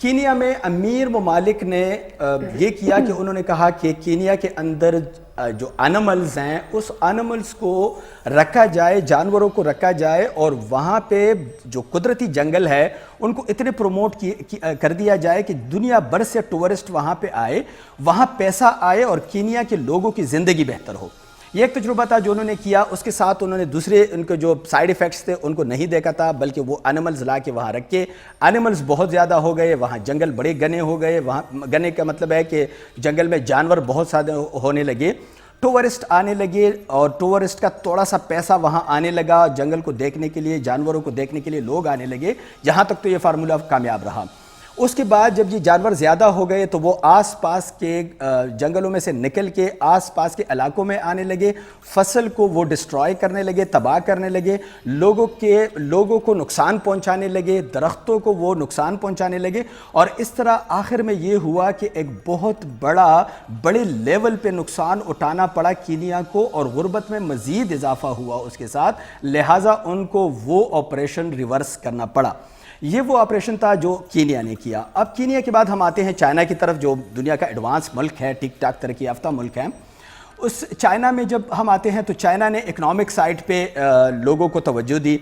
Kenya میں امیر ممالک نے یہ کیا کہ انہوں نے کہا کہ کینیا کے اندر جو اینیملز ہیں اس اینیملز کو رکھا جائے, جانوروں کو رکھا جائے, اور وہاں پہ جو قدرتی جنگل ہے ان کو اتنے پروموٹ کر دیا جائے کہ دنیا بھر سے ٹورسٹ وہاں پہ آئے, وہاں پیسہ آئے اور کینیا کے لوگوں کی زندگی بہتر ہو. یہ ایک تجربہ تھا جو انہوں نے کیا. اس کے ساتھ انہوں نے دوسرے ان کے جو سائیڈ ایفیکٹس تھے ان کو نہیں دیکھا تھا, بلکہ وہ اینیملز لا کے وہاں رکھ کے, اینیملز بہت زیادہ ہو گئے, وہاں جنگل بڑے گھنے ہو گئے. وہاں گھنے کا مطلب ہے کہ جنگل میں جانور بہت زیادہ ہونے لگے, ٹورسٹ آنے لگے, اور ٹورسٹ کا تھوڑا سا پیسہ وہاں آنے لگا, جنگل کو دیکھنے کے لیے, جانوروں کو دیکھنے کے لیے لوگ آنے لگے. جہاں تک تو یہ فارمولہ کامیاب رہا. اس کے بعد جب یہ جانور زیادہ ہو گئے تو وہ آس پاس کے جنگلوں میں سے نکل کے آس پاس کے علاقوں میں آنے لگے, فصل کو وہ ڈسٹرائے کرنے لگے, تباہ کرنے لگے, لوگوں کو نقصان پہنچانے لگے, درختوں کو وہ نقصان پہنچانے لگے. اور اس طرح آخر میں یہ ہوا کہ ایک بہت بڑے لیول پہ نقصان اٹھانا پڑا کینیا کو, اور غربت میں مزید اضافہ ہوا اس کے ساتھ. لہٰذا ان کو وہ آپریشن ریورس کرنا پڑا. یہ وہ آپریشن تھا جو کینیا نے کیا. اب کینیا کے بعد ہم آتے ہیں چائنا کی طرف, جو دنیا کا ایڈوانس ملک ہے, ٹھیک ٹاک ترقی یافتہ ملک ہے. اس چائنا میں جب ہم آتے ہیں تو چائنا نے اکنامک سائٹ پہ لوگوں کو توجہ دی.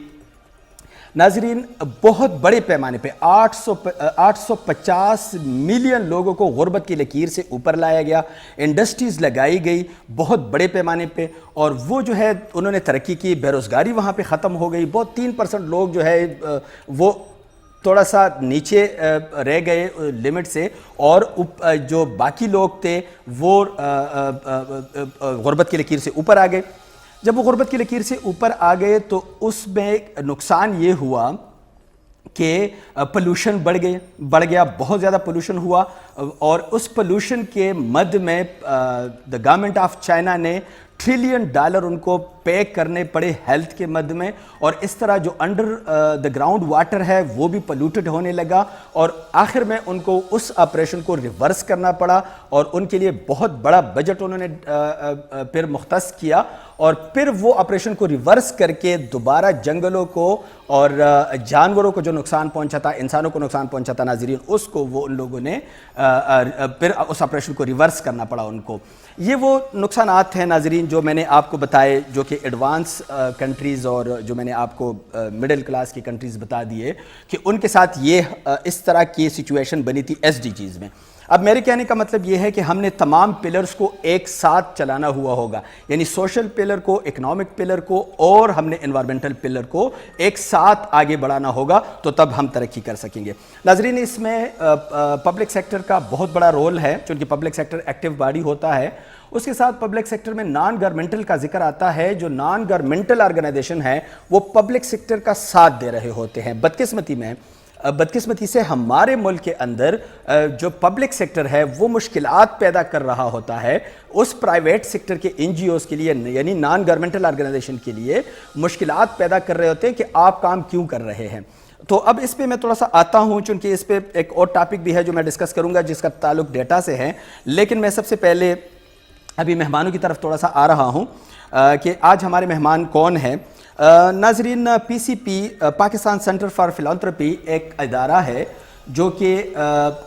ناظرین, بہت بڑے پیمانے پہ 850 ملین لوگوں کو غربت کی لکیر سے اوپر لایا گیا, انڈسٹریز لگائی گئی بہت بڑے پیمانے پہ, اور وہ جو ہے انہوں نے ترقی کی. بے روزگاری وہاں پہ ختم ہو گئی. بہت 3% لوگ جو ہے وہ تھوڑا سا نیچے رہ گئے لمٹ سے, اور جو باقی لوگ تھے وہ غربت کی لکیر سے اوپر آ گئے. جب وہ غربت کی لکیر سے اوپر آ گئے تو اس میں نقصان یہ ہوا کہ پولوشن بڑھ گیا, بہت زیادہ پولوشن ہوا, اور اس پولوشن کے مد میں دا گورنمنٹ آف چائنا نے $1 ٹریلین ان کو پے کرنے پڑے ہیلتھ کے مد میں, اور اس طرح جو انڈر دا گراؤنڈ واٹر ہے وہ بھی پولوٹڈ ہونے لگا, اور آخر میں ان کو اس آپریشن کو ریورس کرنا پڑا, اور ان کے لیے بہت بڑا بجٹ انہوں نے پھر مختص کیا, اور پھر وہ آپریشن کو ریورس کر کے دوبارہ جنگلوں کو اور جانوروں کو جو نقصان پہنچا تھا, انسانوں کو نقصان پہنچا تھا ناظرین, اس کو وہ ان لوگوں نے پھر اس آپریشن کو ریورس کرنا پڑا ان کو. یہ وہ نقصانات ہیں ناظرین جو میں نے آپ کو بتائے, جو کہ ایڈوانس کنٹریز اور جو میں نے آپ کو مڈل کلاس کی کنٹریز بتا دیے کہ ان کے ساتھ یہ اس طرح کی سچویشن بنی تھی SDGs میں. اب میرے کہنے کا مطلب یہ ہے کہ ہم نے تمام پلرز کو ایک ساتھ چلانا ہوا ہوگا, یعنی سوشل پلر کو, اکنامک پلر کو, اور ہم نے انوائرمنٹل پلر کو ایک ساتھ آگے بڑھانا ہوگا, تو تب ہم ترقی کر سکیں گے. ناظرین, اس میں پبلک سیکٹر کا بہت بڑا رول ہے, چونکہ پبلک سیکٹر ایکٹیو باڈی ہوتا ہے. اس کے ساتھ پبلک سیکٹر میں نان گورنمنٹل کا ذکر آتا ہے. جو نان گورنمنٹل آرگنائزیشن ہے وہ پبلک سیکٹر کا ساتھ دے رہے ہوتے ہیں. بدقسمتی سے ہمارے ملک کے اندر جو پبلک سیکٹر ہے وہ مشکلات پیدا کر رہا ہوتا ہے اس پرائیویٹ سیکٹر کے NGOs کے لیے, یعنی نان گورنمنٹل آرگنائزیشن کے لیے مشکلات پیدا کر رہے ہوتے ہیں کہ آپ کام کیوں کر رہے ہیں. تو اب اس پہ میں تھوڑا سا آتا ہوں, چونکہ اس پہ ایک اور ٹاپک بھی ہے جو میں ڈسکس کروں گا جس کا تعلق ڈیٹا سے ہے. لیکن میں سب سے پہلے ابھی مہمانوں کی طرف تھوڑا سا آ رہا ہوں کہ آج ہمارے مہمان کون ہیں. ناظرین, PCP پاکستان سینٹر فار فلانتھرپی ایک ادارہ ہے جو کہ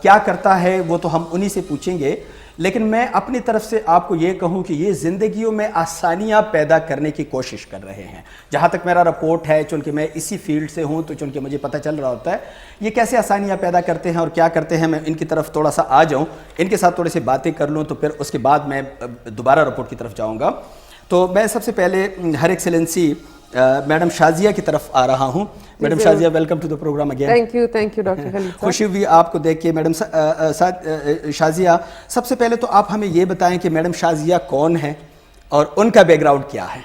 کیا کرتا ہے وہ تو ہم انہی سے پوچھیں گے, لیکن میں اپنی طرف سے آپ کو یہ کہوں کہ یہ زندگیوں میں آسانیاں پیدا کرنے کی کوشش کر رہے ہیں. جہاں تک میرا رپورٹ ہے, چونکہ میں اسی فیلڈ سے ہوں تو چونکہ مجھے پتہ چل رہا ہوتا ہے یہ کیسے آسانیاں پیدا کرتے ہیں اور کیا کرتے ہیں. میں ان کی طرف تھوڑا سا آ جاؤں, ان کے ساتھ تھوڑے سے باتیں کر لوں, تو پھر اس کے بعد میں دوبارہ رپورٹ کی طرف جاؤں گا. تو میں سب سے پہلے ہر ایکسلنسی میڈم شازیہ کی طرف آ رہا ہوں. Madam Shazia, welcome to the programme again. Thank you doctor Khalil صاحب. خوشی ہوئی آپ کو دیکھ کے. میڈم شازیہ, سب سے پہلے تو آپ ہمیں یہ بتائیں کہ میڈم شازیہ کون ہے اور ان کا بیک گراؤنڈ کیا ہے.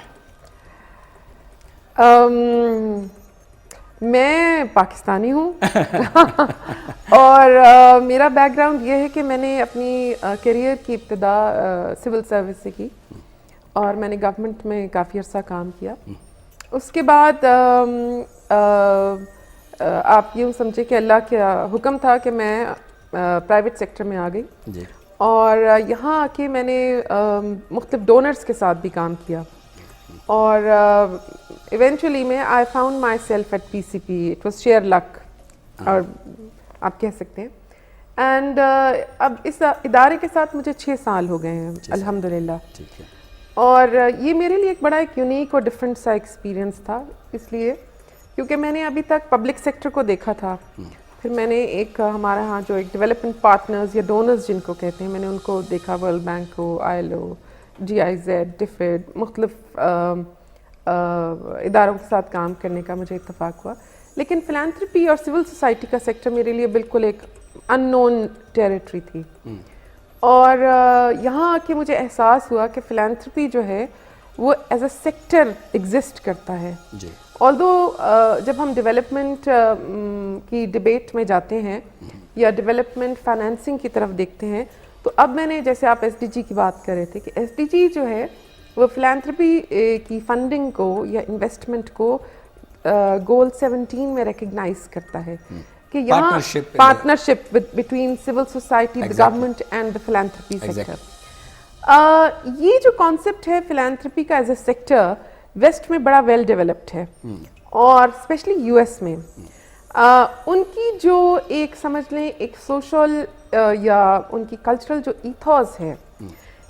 میں پاکستانی ہوں اور میرا بیک گراؤنڈ یہ ہے کہ میں نے اپنی کیریئر کی ابتدا سول سروس سے کی, اور میں نے گورنمنٹ میں کافی عرصہ کام کیا. اس کے بعد آپ یوں سمجھے کہ اللہ کا حکم تھا کہ میں پرائیویٹ سیکٹر میں آ گئی جی, اور یہاں آ کے میں نے مختلف ڈونرز کے ساتھ بھی کام کیا, اور ایونچولی میں I found myself at PCP. It was sheer luck, اور آپ کہہ سکتے ہیں. اینڈ اب اس ادارے کے ساتھ مجھے 6 سال ہو گئے ہیں الحمدللہ. ٹھیک ہے. اور یہ میرے لیے ایک بڑا ایک یونیک اور ڈفرینٹ سا ایکسپیرینس تھا, اس لیے کیونکہ میں نے ابھی تک پبلک سیکٹر کو دیکھا تھا, پھر میں نے ایک ہمارے ہاں جو ایک ڈیولپمنٹ پارٹنرز یا ڈونرز جن کو کہتے ہیں, میں نے ان کو دیکھا, ورلڈ بینک کو, ILO, GIZ, DFID, مختلف اداروں کے ساتھ کام کرنے کا مجھے اتفاق ہوا. لیکن فلانتھرپی اور سول سوسائٹی کا سیکٹر میرے لیے بالکل ایک ان نون ٹیریٹری تھی. اور یہاں آ کے مجھے احساس ہوا کہ فلانتھرپی جو ہے وہ ایز اے سیکٹر ایگزسٹ کرتا ہے. جی. آلدو جب ہم ڈیولپمنٹ کی ڈبیٹ میں جاتے ہیں یا ڈیولپمنٹ فائنینسنگ کی طرف دیکھتے ہیں, تو اب میں نے جیسے آپ SDG کی بات کر رہے تھے کہ SDG جو ہے وہ فلانتھرپی کی فنڈنگ کو یا انویسٹمنٹ کو گول 17 میں ریکگنائز کرتا ہے کہ یہاں partnership between civil society, the government and the philanthropy sector. یہ جو کانسیپٹ ہے فلانتھرپی کا ایز اے سیکٹر ویسٹ میں بڑا ویل ڈیولپڈ ہے, اور اسپیشلی US میں ان کی جو ایک سمجھ لیں ایک سوشل یا ان کی کلچرل جو ایتھوس ہے,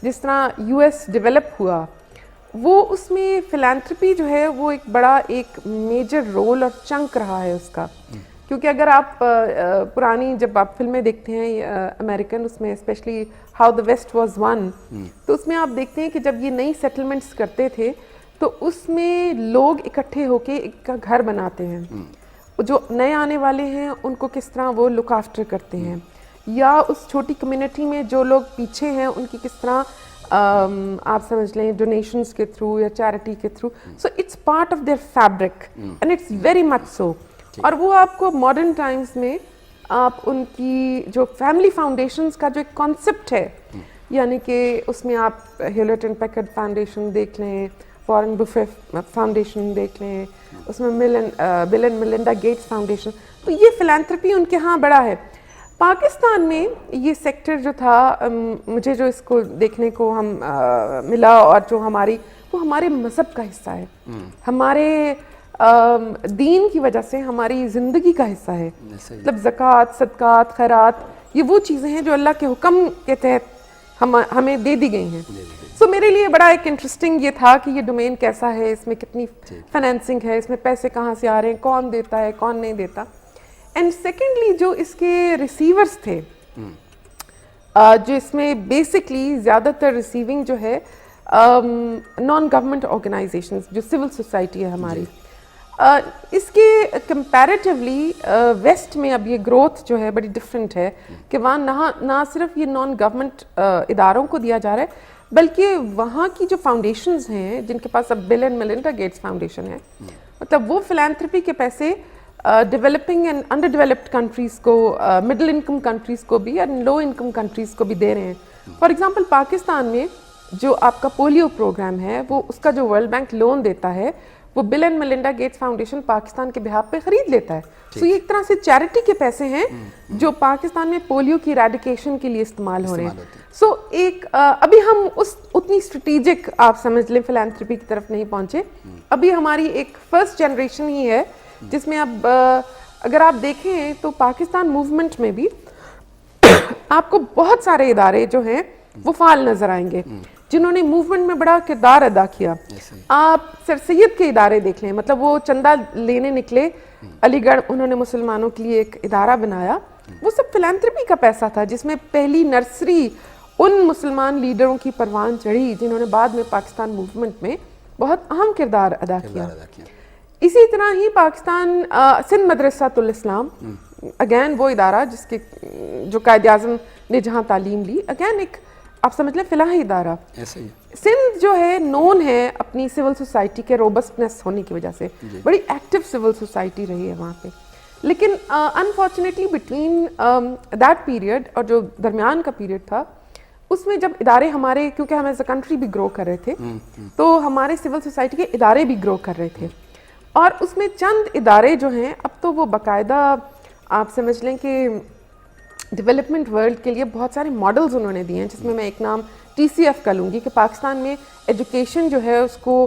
جس طرح US ڈیولپ ہوا, وہ اس میں فلانتھرپی جو ہے وہ ایک بڑا ایک میجر رول اور چنک رہا ہے اس کا. کیونکہ اگر آپ پرانی جب آپ فلمیں دیکھتے ہیں امریکن, اس میں especially how the west was won, تو اس میں آپ دیکھتے ہیں کہ جب یہ نئی سیٹلمنٹس کرتے تھے تو اس میں لوگ اکٹھے ہو کے ایک گھر بناتے ہیں, جو نئے آنے والے ہیں ان کو کس طرح وہ لک آفٹر کرتے ہیں, یا اس چھوٹی کمیونٹی میں جو لوگ پیچھے ہیں ان کی کس طرح آپ سمجھ لیں ڈونیشنز کے تھرو یا چیریٹی کے through. So it's part of their fabric and it's very much so. اور وہ آپ کو ماڈرن ٹائمز میں آپ ان کی جو فیملی فاؤنڈیشنز کا جو ایک کانسیپٹ ہے, یعنی کہ اس میں آپ ہیولٹ اینڈ پیکرڈ فاؤنڈیشن دیکھ لیں, وارن بفیٹ فاؤنڈیشن دیکھ لیں, اس میں بل اینڈ میلنڈا گیٹس فاؤنڈیشن, تو یہ فلانتھرپی ان کے ہاں بڑا ہے. پاکستان میں یہ سیکٹر جو تھا, مجھے جو اس کو دیکھنے کو ہم ملا اور جو وہ ہمارے مذہب کا حصہ ہے, ہمارے دین کی وجہ سے ہماری زندگی کا حصہ ہے. مطلب زکوٰۃ, صدقات, خیرات, یہ وہ چیزیں ہیں جو اللہ کے حکم کے تحت ہمیں دے دی گئی ہیں. سو میرے لیے بڑا ایک انٹرسٹنگ یہ تھا کہ یہ ڈومین کیسا ہے, اس میں کتنی فائنینسنگ ہے, اس میں پیسے کہاں سے آ رہے ہیں, کون دیتا ہے کون نہیں دیتا. اینڈ سیکنڈلی جو اس کے ریسیورس تھے, جو اس میں بیسکلی زیادہ تر ریسیونگ جو ہے نان گورنمنٹ آرگنائزیشنز, جو سول سوسائٹی ہے ہماری, اس کے کمپیریٹیولی ویسٹ میں اب یہ گروتھ جو ہے بڑی ڈفرینٹ ہے کہ وہاں نہ صرف یہ نان گورنمنٹ اداروں کو دیا جا رہا ہے, بلکہ وہاں کی جو فاؤنڈیشنز ہیں جن کے پاس اب بل اینڈ میلنڈا گیٹس فاؤنڈیشن ہے, مطلب وہ فلانتھرپی کے پیسے developing and under developed countries کو, مڈل انکم کنٹریز کو بھی اور لو انکم کنٹریز کو بھی دے رہے ہیں. فار ایگزامپل پاکستان میں جو آپ کا پولیو پروگرام ہے, وہ اس کا جو ورلڈ بینک لون دیتا ہے وہ Bill and Melinda Gates foundation Pakistan کے بہاف پہ خرید لیتا ہے. سو یہ ایک طرح سے چیریٹی کے پیسے ہیں جو پاکستان میں پولیو کی ایریڈیکیشن کے لیے استعمال ہو رہے ہیں. سو ایک ابھی ہم اتنی اسٹریٹجک آپ سمجھ لیں فلانتھرپی کی طرف نہیں پہنچے. ابھی ہماری ایک فرسٹ جنریشن ہی ہے جس میں اب اگر آپ دیکھیں تو پاکستان موومنٹ میں بھی آپ کو بہت سارے ادارے جو ہیں وہ فعال نظر آئیں گے جنہوں نے موومنٹ میں بڑا کردار ادا کیا. آپ سر سید کے ادارے دیکھ لیں, مطلب وہ چندہ لینے نکلے علی گڑھ, انہوں نے مسلمانوں کے لیے ایک ادارہ بنایا, وہ سب فلانتھرپی کا پیسہ تھا, جس میں پہلی نرسری ان مسلمان لیڈروں کی پروان چڑھی جنہوں نے بعد میں پاکستان موومنٹ میں بہت اہم کردار ادا کیا. اسی طرح ہی پاکستان سندھ مدرسۃ الاسلام, اگین وہ ادارہ جس کے جو قائد اعظم نے جہاں تعلیم لی, اگین ایک آپ سمجھ لیں فلاحی ادارہ. سندھ جو ہے نون ہے اپنی سول سوسائٹی کے روبسٹنس ہونے کی وجہ سے, بڑی ایکٹیو سول سوسائٹی رہی ہے وہاں پہ. لیکن انفارچونیٹلی بٹوین دیٹ پیریڈ اور جو درمیان کا پیریڈ تھا, اس میں جب ادارے ہمارے, کیونکہ ہم ایز اے کنٹری بھی گرو کر رہے تھے, تو ہمارے سول سوسائٹی کے ادارے بھی گرو کر رہے تھے, اور اس میں چند ادارے جو ہیں اب تو وہ باقاعدہ آپ سمجھ لیں کہ ڈیولپمنٹ ورلڈ کے لیے بہت سارے ماڈلز انہوں نے دیے ہیں, جس میں میں ایک نام TCF کا لوں گی کہ پاکستان میں ایجوکیشن جو ہے اس کو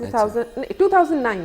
2009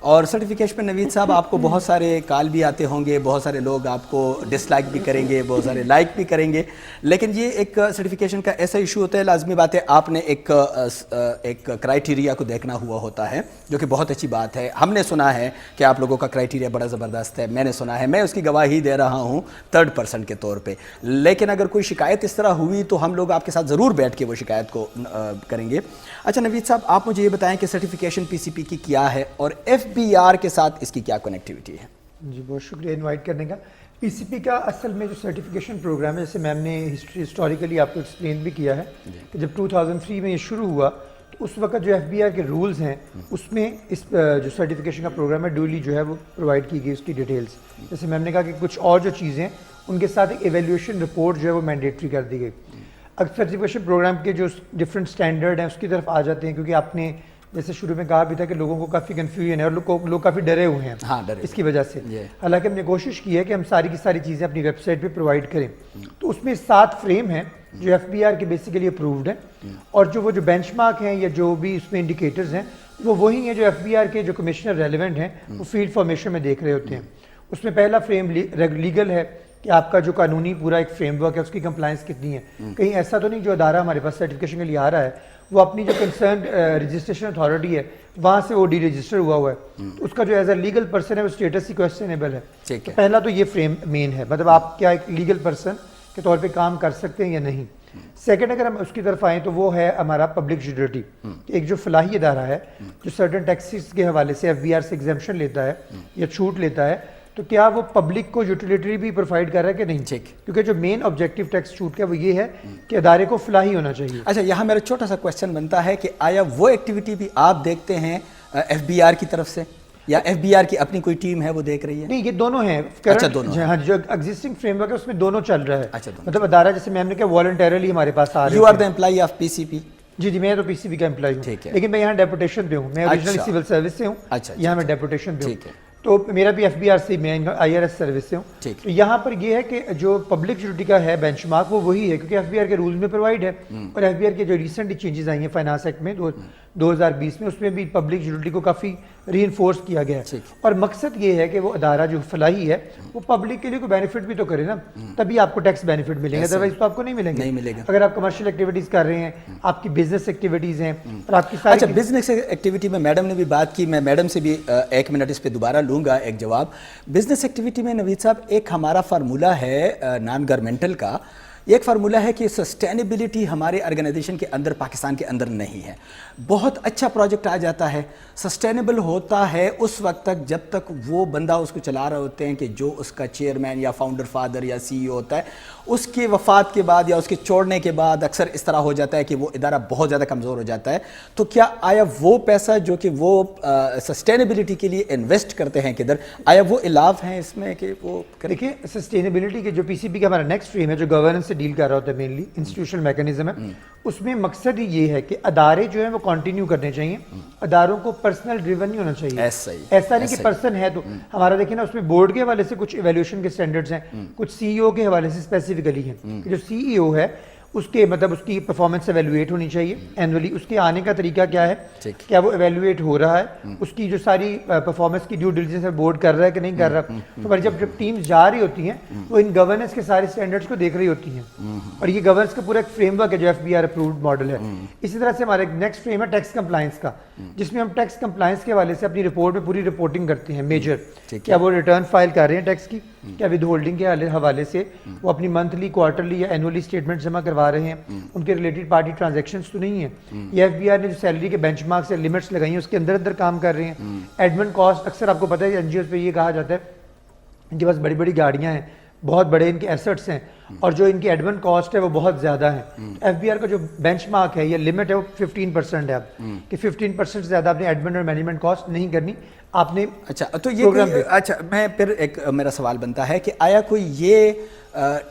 اور سرٹیفکیشن پہ نوید صاحب آپ کو بہت سارے کال بھی آتے ہوں گے, بہت سارے لوگ آپ کو ڈس لائک بھی کریں گے, بہت سارے لائک بھی کریں گے, لیکن یہ ایک سرٹیفکیشن کا ایسا ایشو ہوتا ہے, لازمی بات ہے آپ نے ایک کرائٹیریا کو دیکھنا ہوا ہوتا ہے, جو کہ بہت اچھی بات ہے. ہم نے سنا ہے کہ آپ لوگوں کا کرائٹیریا بڑا زبردست ہے, میں نے سنا ہے, میں اس کی گواہی دے رہا ہوں تھرڈ پرسن کے طور پہ. لیکن اگر کوئی شکایت اس طرح ہوئی تو ہم لوگ آپ کے ساتھ ضرور بیٹھ کے وہ شکایت کو کریں گے. اچھا نوید صاحب, آپ مجھے یہ بتائیں کہ سرٹیفکیشن پی سی پی کی کیا ہے اور ایف بی آر کے ساتھ اس کی کیا کنیکٹیوٹی ہے؟ جی بہت شکریہ انوائٹ کرنے کا. پی سی پی کا اصل میں جو سرٹیفکیشن پروگرام ہے, جیسے میم نے ہسٹوریکلی آپ کو ایکسپلین بھی کیا ہے کہ جب 2003 میں یہ شروع ہوا تو اس وقت جو ایف بی آر کے رولز ہیں اس میں اس جو سرٹیفکیشن کا پروگرام ہے ڈیولی جو ہے وہ پرووائڈ کی گئی اس کی ڈیٹیلز. جیسے میم نے کہا کہ کچھ اور جو چیزیں ان کے ساتھ ایک ایویلیویشن رپورٹ جو ہے وہ مینڈیٹری کر دی گئی. اگر سرٹیفکیشن پروگرام کے جو ڈفرینٹ اسٹینڈرڈ ہیں اس کی طرف آ جاتے ہیں, کیونکہ آپ نے جیسے شروع میں کہا بھی تھا کہ لوگوں کو کافی کنفیوژن ہے اور لوگ کافی ڈرے ہوئے ہیں اس کی وجہ سے. حالانکہ ہم نے کوشش کی ہے کہ ہم ساری کی ساری چیزیں اپنی ویب سائٹ پہ پرووائڈ کریں. تو اس میں 7 فریم ہیں جو ایف بی آر کے بیسیکلی اپرووڈ ہیں, اور جو وہ جو بینچ مارک ہیں یا جو بھی اس میں انڈیکیٹرز ہیں وہ وہی ہیں جو ایف بی آر کے جو کمشنر ریلیونٹ ہیں وہ فیلڈ فارمیشن میں دیکھ رہے ہوتے ہیں. اس میں پہلا فریم لیگل ہے کہ آپ کا جو قانونی پورا ایک فریم ورک ہے اس کی کمپلائنس کتنی ہے. کہیں ایسا تو نہیں جو ادارہ ہمارے پاس سرٹیفکیشن کے لیے آ رہا ہے وہ اپنی جو کنسرنڈ رجسٹریشن اتھارٹی ہے وہاں سے وہ ڈی رجسٹر ہوا ہوا ہے, اس کا جو ایز اے لیگل پرسن ہے وہ اسٹیٹس ہی کویسچنیبل ہے. تو پہلا تو یہ فریم مین ہے, مطلب آپ کیا ایک لیگل پرسن کے طور پہ کام کر سکتے ہیں یا نہیں. سیکنڈ اگر ہم اس کی طرف آئیں تو وہ ہے ہمارا پبلک یوٹیلٹی. ایک جو فلاحی ادارہ ہے جو سرٹن ٹیکسز کے حوالے سے ایف بی آر سے ایگزمپشن لیتا ہے یا چھوٹ لیتا ہے, تو کیا وہ پبلک کو یوٹیلیٹری بھی پرووائڈ کر رہا ہے کہ نہیں. کیونکہ جو مین آبجیکٹیو ٹیکس چھوٹ کا وہ یہ ہے کہ ادارے کو فلاحی ہونا چاہیے. اچھا, یہاں میرا چھوٹا سا کویشچن بنتا ہے کہ آیا وہ ایکٹیویٹی بھی آپ دیکھتے ہیں ایف بی آر کی طرف سے, یا ایف بی آر کی اپنی کوئی ٹیم ہے وہ دیکھ رہی ہے؟ نہیں, یہ دونوں ہیں. اچھا دونوں. ہاں, جو ایگزسٹنگ فریم ورک ہے اس میں دونوں چل رہا ہے. اچھا, مطلب ادارہ جیسے میم نے کہا والنٹیرلی ہمارے پاس آ رہے ہیں. You are the employee of P C P? جی میں تو پی سی بی کا امپلائی ہوں, لیکن میں یہاں ڈیپوٹیشن پہ ہوں. میں اوریجنلی سول سروس سے ہوں, یہاں میں ڈیپوٹیشن پہ ہوں. تو میرا بھی ایف بی آر سے, میں آئی آر ایس سروس سے ہوں. تو یہاہاں پر یہ ہے کہ جو پبلک یوٹیلٹی کا ہے بینچ مارک وہ وہی ہے, کیونکہ ایف بی آر کے رولز میں پرووائڈ ہے. اور ایف بی آر کے جو ریسنٹلی چینجز آئی ہیں فائنانس ایکٹ میں 2020 میں, اس میں بھی پبلک یوٹیلٹی کو کافی ری انفورس کیا گیا ہے. اور مقصد یہ ہے کہ وہ ادارہ جو فلاحی ہے وہ پبلک کے لیے کوئی بینیفٹ بھی تو کرے نا, تبھی آپ کو ٹیکس بینیفٹ ملیں گے, ادروائز تو آپ کو نہیں ملیں گے. اگر آپ کمرشل ایکٹیویٹیز کر رہے ہیں, آپ کی بزنس ایکٹیویٹیز ہیں اور آپ کی ساری. اچھا, بزنس ایکٹیویٹی میں میڈم نے بھی بات کی, میں میڈم سے بھی 1 منٹ اس پہ دوبارہ لوں گا ایک جواب. بزنس ایکٹیویٹی میں نوید صاحب ایک ہمارا فارمولہ ہے نان گورنمنٹل کا, ایک فارمولہ ہے کہ سسٹینیبلٹی ہمارے آرگنائزیشن کے اندر, پاکستان کے اندر نہیں ہے. بہت اچھا پروجیکٹ آ جاتا ہے, سسٹینیبل ہوتا ہے اس وقت تک جب تک وہ بندہ اس کو چلا رہے ہوتے ہیں کہ جو اس کا چیئرمین یا فاؤنڈر فادر یا سی ای او ہوتا ہے, اس کے وفات کے بعد یا اس کے چھوڑنے کے بعد اکثر اس طرح ہو جاتا ہے کہ وہ ادارہ بہت زیادہ کمزور ہو جاتا ہے. تو کیا آیا وہ پیسہ جو کہ وہ سسٹینیبلٹی کے لیے انویسٹ کرتے ہیں کدھر, آیا وہ الاف ہیں اس میں کہ وہ؟ دیکھیں سسٹینیبلٹی کے جو پی سی پی کا ہمارا نیکسٹ فریم ہے جو گورننس سے ڈیل کر رہا ہوتا ہے, مینلی انسٹیٹیوشنل میکینزم ہے, اس میں مقصد ہی یہ ہے کہ ادارے جو ہیں وہ کنٹینیو کرنے چاہیے, اداروں کو پرسنل ڈریون نہیں ہونا چاہیے. ایسا نہیں کہ پرسن ہے تو ہمارا دیکھیں نا, اس میں بورڈ کے حوالے سے کچھ ایویلیوشن کے اسٹینڈرڈز ہیں, کچھ سی ای او کے حوالے سے اسپیسیفکلی ہیں کہ جو سی ای او ہے اس کے مطلب اس کی پرفارمنس ایویلویٹ ہونی چاہیے اینولی. اس کے آنے کا طریقہ کیا ہے, کیا وہ ایویلویٹ ہو رہا ہے, اس کی جو ساری پرفارمنس کی ڈیو ڈیلیجنس ہے بورڈ کر رہا ہے کہ نہیں کر رہا. تو جب ٹیمز جا رہی ہوتی ہیں وہ ان گورننس کے سارے اسٹینڈرڈس کو دیکھ رہی ہوتی ہیں, اور یہ گورننس کا پورا ایک فریم ورک ہے جو F B R approved model ہے. اسی طرح سے ہمارا ایک نیکسٹ فریم ہے ٹیکس کمپلائنس کا, جس میں ہم ٹیکس کمپلائنس کے حوالے سے اپنی رپورٹ میں پوری رپورٹنگ کرتے ہیں میجر, کیا وہ ریٹرن فائل کر رہے ہیں ٹیکس کی, کیا ود ہولڈنگ کے حوالے سے وہ اپنی منتھلی کوارٹرلی یا اینولی اسٹیٹمنٹ جمع کروا رہے ہیں, ان کے ریلیٹڈ پارٹی ٹرانزیکشنز تو نہیں ہیں. یہ ایف بی آر نے جو سیلری کے بینچ مارک سے لمٹس لگائی ہیں اس کے اندر اندر کام کر رہے ہیں. ایڈمن کاسٹ اکثر آپ کو پتہ ہے این جی اوز پہ یہ کہا جاتا ہے ان کے پاس بڑی بڑی گاڑیاں ہیں, بہت بڑے ان کے ایسٹس ہیں, اور جو ان کی ایڈمن کاسٹ ہے وہ بہت زیادہ ہے. ایف بی آر کا جو بینچ مارک ہے یا لمٹ ہے وہ 15% ہے اب, کہ 15% سے زیادہ آپ نے ایڈمن اور مینجمنٹ کاسٹ نہیں کرنی آپ نے. اچھا, تو یہ اچھا میں پھر ایک میرا سوال بنتا ہے کہ آیا کوئی یہ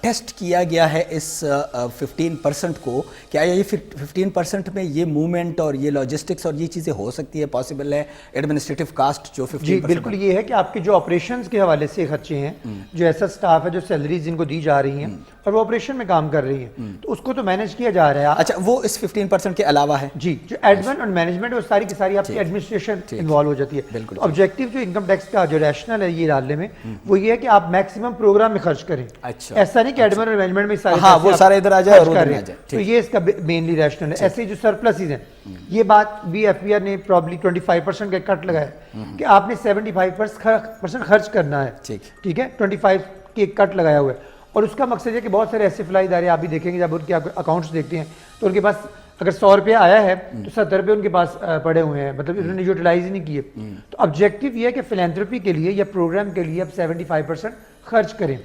ٹیسٹ کیا گیا ہے اس 15% کو، کیا یہ 15% میں یہ موومنٹ اور یہ لاجسٹکس اور یہ چیزیں ہو سکتی ہے، پاسبل ہے ایڈمنسٹریٹو کاسٹ جو 15%؟ جی بالکل، یہ ہے کہ آپ کے جو آپریشنز کے حوالے سے خرچے ہیں، جو ایسا سٹاف ہے جو سیلریز جن کو دی جا رہی ہیں اور وہ آپریشن میں کام کر رہی ہیں، تو اس کو تو مینیج کیا جا رہا ہے۔ اچھا، وہ اس 15% کے علاوہ ہے؟ جی، جو ایڈمن اور مینجمنٹ وہ ساری کی ساری آپ کی ایڈمنسٹریشن انوالو ہو جاتی ہے۔ بالکل، آبجیکٹیو جو انکم ٹیکس کا جو ریشنل ہے یہ ڈالنے میں، وہ یہ ہے کہ آپ میکسیمم پروگرام میں خرچ کریں۔ اچھا، ایسا نہیں کہ ایڈمن اور مینجمنٹ میں سارے ہاں وہ سارے ادھر آ جائے اور ادھر آ جائے، تو یہ اس کا مینلی ریشنل ہے۔ ایسے جو سرپلسز ہیں، یہ بات بھی ایف بی آر نے پرابلی 25% کا کٹ لگایا ہے کہ آپ نے 75% خرچ کرنا ہے، ٹھیک ہے، 25 کی کٹ لگایا ہوا ہے۔ اور اس کا مقصد ہے کہ بہت سارے ایسے فلائی ادارے آپ بھی دیکھیں گے، جب ان کے اکاؤنٹس دیکھتے ہیں تو ان کے پاس اگر 100 روپیہ آیا ہے تو 70 روپے ان کے پاس پڑے ہوئے ہیں، مطلب انہوں نے یوٹیلائز ہی نہیں کیے۔ تو آبجیکٹیو یہ ہے کہ فلینتھرپی کے لیے یا پروگرام کے لیے آپ 75% خرچ کریں،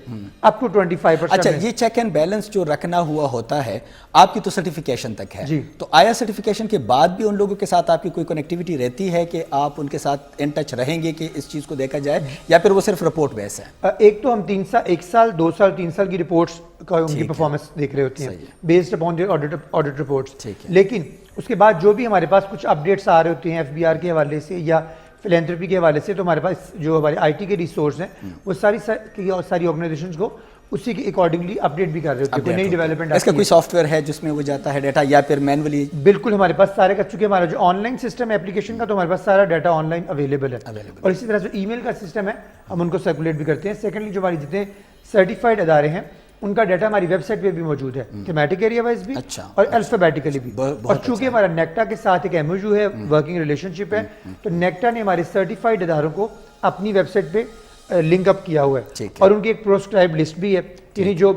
اپ ٹو 25%۔ اچھا، یہ چیک اینڈ بیلنس جو رکھنا ہوا ہوتا ہے آپ کی تو سرٹیفیکیشن تک ہے، تو آیا سرٹیفیکیشن کے بعد بھی ان لوگوں کے ساتھ آپ کی کوئی کنیکٹیوٹی رہتی ہے کہ آپ ان کے ساتھ ان ٹچ رہیں گے کہ اس چیز کو دیکھا جائے، یا پھر وہ صرف رپورٹ بیس ہے؟ ایک تو ہم 1 سال 2 سال 3 سال کی رپورٹس کا ان کی پرفارمنس دیکھ رہے ہوتے ہیں based upon the audit reports, لیکن اس کے بعد جو بھی ہمارے پاس کچھ اپڈیٹس آ رہے ہوتے ہیں ایف بی آر کے حوالے سے یا فلینتھرپی کے حوالے سے، تو ہمارے پاس جو ہمارے آئی ٹی کے ریسورس ہیں وہ ساری آرگنائزیشنز کو اسی کے اکارڈنگلی اپڈیٹ بھی کر رہے ہوتے ہیں۔ کوئی نئی ڈیولپمنٹ اس کا کوئی سافٹ ویئر ہے جس میں وہ جاتا ہے ڈیٹا، یا پھر مینولی؟ بالکل، ہمارے پاس سارے کا، چونکہ ہمارا جو آن لائن سسٹم ہے اپلیکیشن کا، تو ہمارے پاس سارا ڈیٹا آن لائن اویلیبل ہے، اور اسی طرح جو ای میل کا سسٹم ہے ہم ان کو سرکولیٹ بھی کرتے ہیں۔ سیکنڈلی جو ہماری جتنے سرٹیفائڈ ادارے ہیں ان کا ڈیٹا ہماری ویب سائٹ پہ بھی موجود ہے، تھیمیٹک ایریا وائز بھی اور الفابیٹیکلی بھی۔ اور چونکہ ہمارا نیکٹا کے ساتھ ایک ایم او یو ہے، ورکنگ ریلیشن شپ ہے، تو نیکٹا نے ہمارے سرٹیفائڈ اداروں کو اپنی ویب سائٹ پہ لنک اپ کیا ہوا ہے، اور ان کی ایک پروسکرائب لسٹ بھی ہے، یعنی جو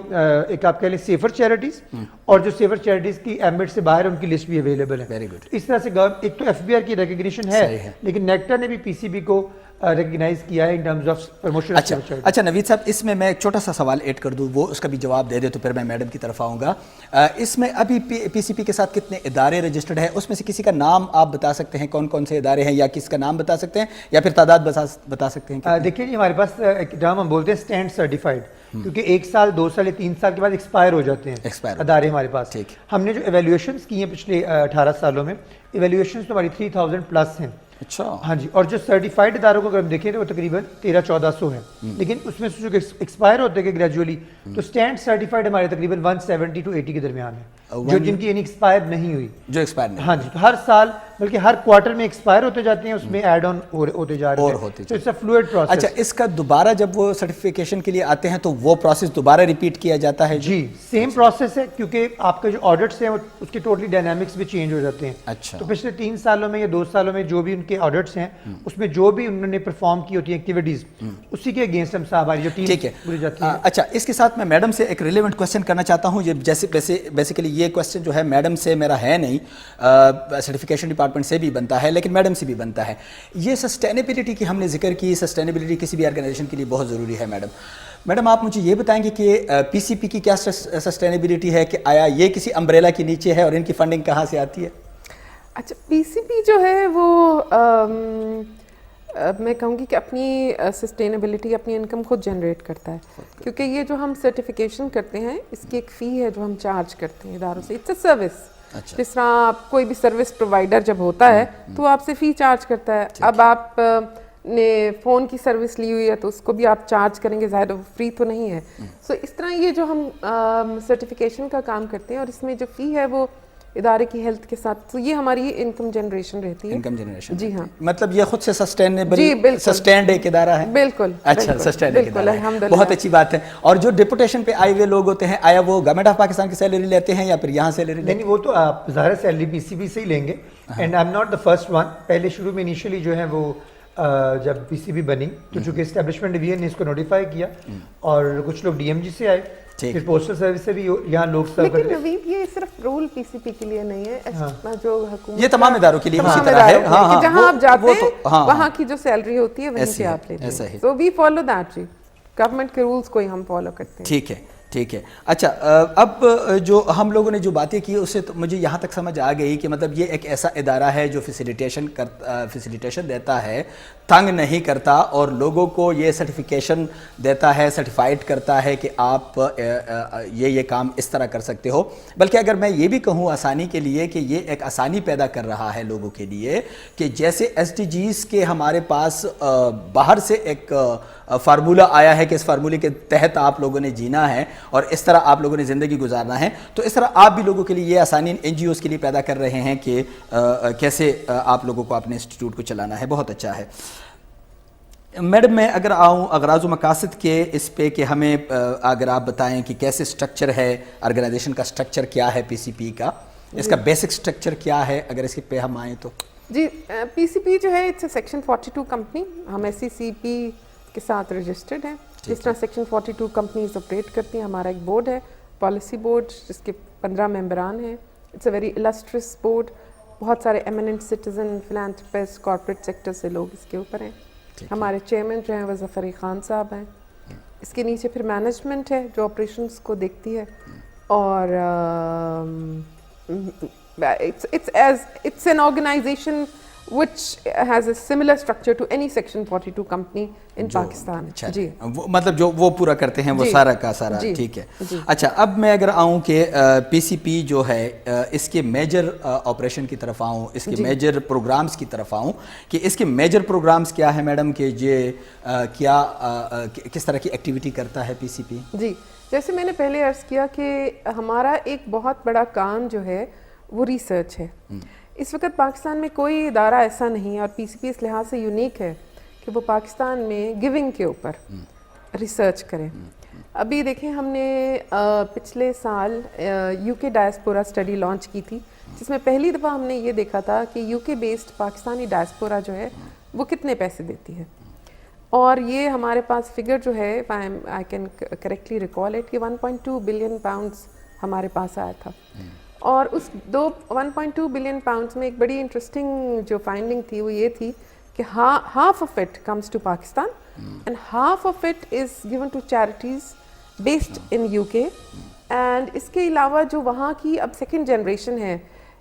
ایک آپ کہہ لیں سیفر چیریٹیز، اور جو سیفر چیریٹیز کی ایمبٹ سے باہر ان کی لسٹ بھی اویلیبل ہے۔ Very good. اس طرح سے ایک تو ایف بی آر کی ریکگنیشن ہے، لیکن نیکٹا نے بھی پی سی بی کو ریکگنائز کیا ہے ان ٹرمز آف پروموشن۔ اچھا نوید صاحب، اس میں میں ایک چھوٹا سا سوال ایڈ کر دوں، وہ اس کا بھی جواب دے دے تو پھر میں میڈم کی طرف آؤں گا۔ اس میں ابھی پی سی پی کے ساتھ کتنے ادارے رجسٹرڈ ہیں؟ اس میں سے کسی کا نام آپ بتا سکتے ہیں، کون کون سے ادارے ہیں، یا کس کا نام بتا سکتے ہیں، یا پھر تعداد بتا سکتے ہیں؟ دیکھیے جی، ہمارے پاس ایک ٹرم ہم بولتے ہیں اسٹینڈ سرٹیفائڈ، کیونکہ 1 سال 2 سال یا 3 سال کے بعد ایکسپائر ہو جاتے ہیں ادارے ہمارے پاس۔ ہم نے جو ایویلیوشنز کی ہیں پچھلے 18 سالوں میں، ایویلیوشنز تو ہماری 3000 پلس ہیں۔ اچھا، ہاں جی، اور جو سرٹیفائڈ اداروں کو اگر ہم دیکھیں تو وہ تقریباً 1300-1400 ہیں، لیکن اس میں سے جو ایکسپائر ہوتے ہیں گریجولی، تو اسٹینڈ سرٹیفائڈ ہمارے تقریباً 170 to 80 کے درمیان ہے، جو جن کی ایکسپائر نہیں ہوئی، جو ایکسپائر نہیں۔ ہاں جی، تو ہر سال بلکہ ہر کوارٹر میں ایکسپائر ہوتے جاتے ہیں، اس میں ایڈ آن ہوتے جا رہے ہیں، تو اٹس اے فلوئڈ پروسیس۔ اچھا، اس کا دوبارہ جب وہ سرٹیفیکیشن کے لیے آتے ہیں تو وہ پروسیس دوبارہ ریپیٹ کیا جاتا ہے؟ جی، سیم پروسیس ہے، کیونکہ آپ کے جو آڈٹس ہیں اس کے ٹوٹلی ڈائنامکس بھی چینج ہو جاتے ہیں۔ اچھا، تو پچھلے 3 سالوں میں یا 2 سالوں میں جو بھی ان کے آڈٹس ہیں، اس میں جو بھی انہوں نے پرفارم کی ہوتی ہیں ایکٹیویٹیز، اسی کے اگینسٹ ہم ہماری جو ٹیم پوری جاتی ہے۔ اچھا، اس کے ساتھ میں میڈم سے ایک ریلیونٹ کوسچن کرنا چاہتا ہوں، جیسے بیسیکلی یہ کوسچن جو ہے میڈم سے میرا ہے نہیں، سرٹیفکیشن ڈپارٹمنٹ سے بھی بنتا ہے لیکن میڈم سے بھی بنتا ہے۔ یہ سسٹینیبلٹی کی ہم نے ذکر کی، سسٹینیبلٹی کسی بھی آرگنائزیشن کے لیے بہت ضروری ہے۔ میڈم آپ مجھے یہ بتائیں گے کہ پی سی پی کی کیا سسٹینیبلٹی ہے، کہ آیا یہ کسی امبریلا کے نیچے ہے اور ان کی فنڈنگ کہاں سے آتی ہے؟ اچھا، پی سی پی جو ہے وہ میں کہوں گی کہ اپنی سسٹینیبلٹی، اپنی انکم خود جنریٹ کرتا ہے، کیونکہ یہ جو ہم سرٹیفیکیشن کرتے ہیں اس کی ایک فی ہے جو ہم چارج کرتے ہیں اداروں سے، اٹس اے سروس۔ جس طرح آپ کوئی بھی سروس پرووائڈر جب ہوتا ہے تو آپ سے فی چارج کرتا ہے۔ اب آپ نے فون کی سروس لی ہوئی ہے تو اس کو بھی آپ چارج کریں گے، ظاہر فری تو نہیں ہے۔ سو اس طرح یہ جو ہم سرٹیفیکیشن کا کام کرتے ہیں اور اس میں جو فی ہے وہ ادارے کی ہیلتھ کے ساتھ، تو یہ ہماری انکم جنریشن رہتی ہے۔ انکم جنریشن، جی ہاں، مطلب یہ خود سے سسٹینیبل، جی بالکل، سسٹینڈ ایک ادارہ ہے۔ بالکل، اچھا، سسٹینڈ ایک ادارہ ہے، الحمدللہ، بہت اچھی بات ہے۔ اور جو ڈپوٹیشن پہ آئے ہوئے لوگ ہوتے ہیں، آیا وہ گورنمنٹ آف پاکستان کی سیلری لیتے ہیں یا پھر یہاں سیلری لیتے ہیں؟ نہیں، وہ تو آپ ظاہر سیلری پی سی بی سے ہی لیں گے، and I am not the first one. پہلے شروع میں انیشلی جو ہے وہ جب پی سی بی بنی تو چونکہ اسٹیبلشمنٹ ڈویژن نے اس کو نوٹیفائی کیا اور کچھ لوگ ڈی ایم جی سے آئے، پھر پوسٹل سروس سے بھی یہاں لوگ سرو کرتے ہیں۔ لیکن نوید، یہ صرف رول پی سی پی کے لیے نہیں ہے، جو حکومت، یہ تمام اداروں کے لیے اسی طرح ہے، جہاں آپ جاتے ہیں وہاں کی جو سیلری ہوتی ہے وہیں سے آپ لیتے ہیں۔ سو وی فالو دیٹ، جی، گورنمنٹ کے رولز کو ہی ہم فالو کرتے ہیں۔ ٹھیک ہے، ٹھیک ہے. اچھا اب جو ہم لوگوں نے جو باتیں کی اس سے تو مجھے یہاں تک سمجھ آ گئی کہ مطلب یہ ایک ایسا ادارہ ہے جو فیسیلیٹیشن دیتا ہے, تنگ نہیں کرتا, اور لوگوں کو یہ سرٹیفیکیشن دیتا ہے, سرٹیفائڈ کرتا ہے کہ آپ یہ کام اس طرح کر سکتے ہو. بلکہ اگر میں یہ بھی کہوں آسانی کے لیے کہ یہ ایک آسانی پیدا کر رہا ہے لوگوں کے لیے کہ جیسے SDGs کے ہمارے پاس باہر سے ایک فارمولہ آیا ہے کہ اس فارمولے کے تحت آپ لوگوں نے جینا ہے اور اس طرح آپ لوگوں نے زندگی گزارنا ہے, تو اس طرح آپ بھی لوگوں کے لیے یہ آسانی NGOs کے لیے پیدا کر رہے ہیں کہ کیسے آپ لوگوں کو اپنے انسٹیٹیوٹ کو چلانا ہے. بہت اچھا ہے. میڈم میں اگر آؤں اغراض و مقاصد کے اس پہ کہ ہمیں اگر آپ بتائیں کہ کیسے سٹرکچر ہے آرگنائزیشن کا, سٹرکچر کیا ہے PCP کا, اس کا بیسک سٹرکچر کیا ہے, اگر اس پہ ہم آئیں تو. جی PCP جو ہے اٹس اے سیکشن 42 کمپنی. ہم SCCP کے ساتھ رجسٹرڈ ہیں. جس طرح سیکشن 42 کمپنیز آپریٹ کرتی ہیں, ہمارا ایک بورڈ ہے, پالیسی بورڈ, جس کے 15 ممبران ہیں. It's a very illustrious board. بہت سارے eminent citizen, philanthropist, corporate sector سے لوگ اس کے اوپر ہیں. ہمارے چیئرمین جو ہیں وہ ظفر علی خان صاحب ہیں. اس کے نیچے پھر مینجمنٹ ہے جو آپریشنس کو دیکھتی ہے, اور it's an organization which has a similar structure to any section 42 company in Pakistan. جی مطلب جو وہ پورا کرتے ہیں وہ سارا کا سارا. ٹھیک ہے. اچھا اب میں اگر آؤں کہ PCP جو ہے اس کے میجر آپریشن کی طرف آؤں, اس کے میجر پروگرامز کی طرف آؤں کہ اس کے میجر پروگرامز کیا ہے میڈم, کہ یہ کیا کس طرح کی ایکٹیویٹی کرتا ہے PCP. جی جیسے میں نے پہلے عرض کیا کہ ہمارا ایک بہت بڑا کام جو ہے وہ ریسرچ ہے. اس وقت پاکستان میں کوئی ادارہ ایسا نہیں, اور PCP اس لحاظ سے یونیک ہے کہ وہ پاکستان میں گیونگ کے اوپر ریسرچ کریں. ابھی دیکھیں ہم نے پچھلے سال UK ڈائسپورا اسٹڈی لانچ کی تھی, جس میں پہلی دفعہ ہم نے یہ دیکھا تھا کہ UK بیسڈ پاکستانی ڈائسپورا جو ہے وہ کتنے پیسے دیتی ہے. اور یہ ہمارے پاس فگر جو ہے, I can correctly recall it, کہ 1.2 بلین پاؤنڈس ہمارے پاس آیا تھا. اور اس 1.2 بلین پاؤنڈس میں ایک بڑی انٹرسٹنگ جو فائنڈنگ تھی وہ یہ تھی کہ half of it comes to Pakistan and half of it is given to charities based in UK. and اس کے علاوہ جو وہاں کی اب سیکنڈ جنریشن ہے,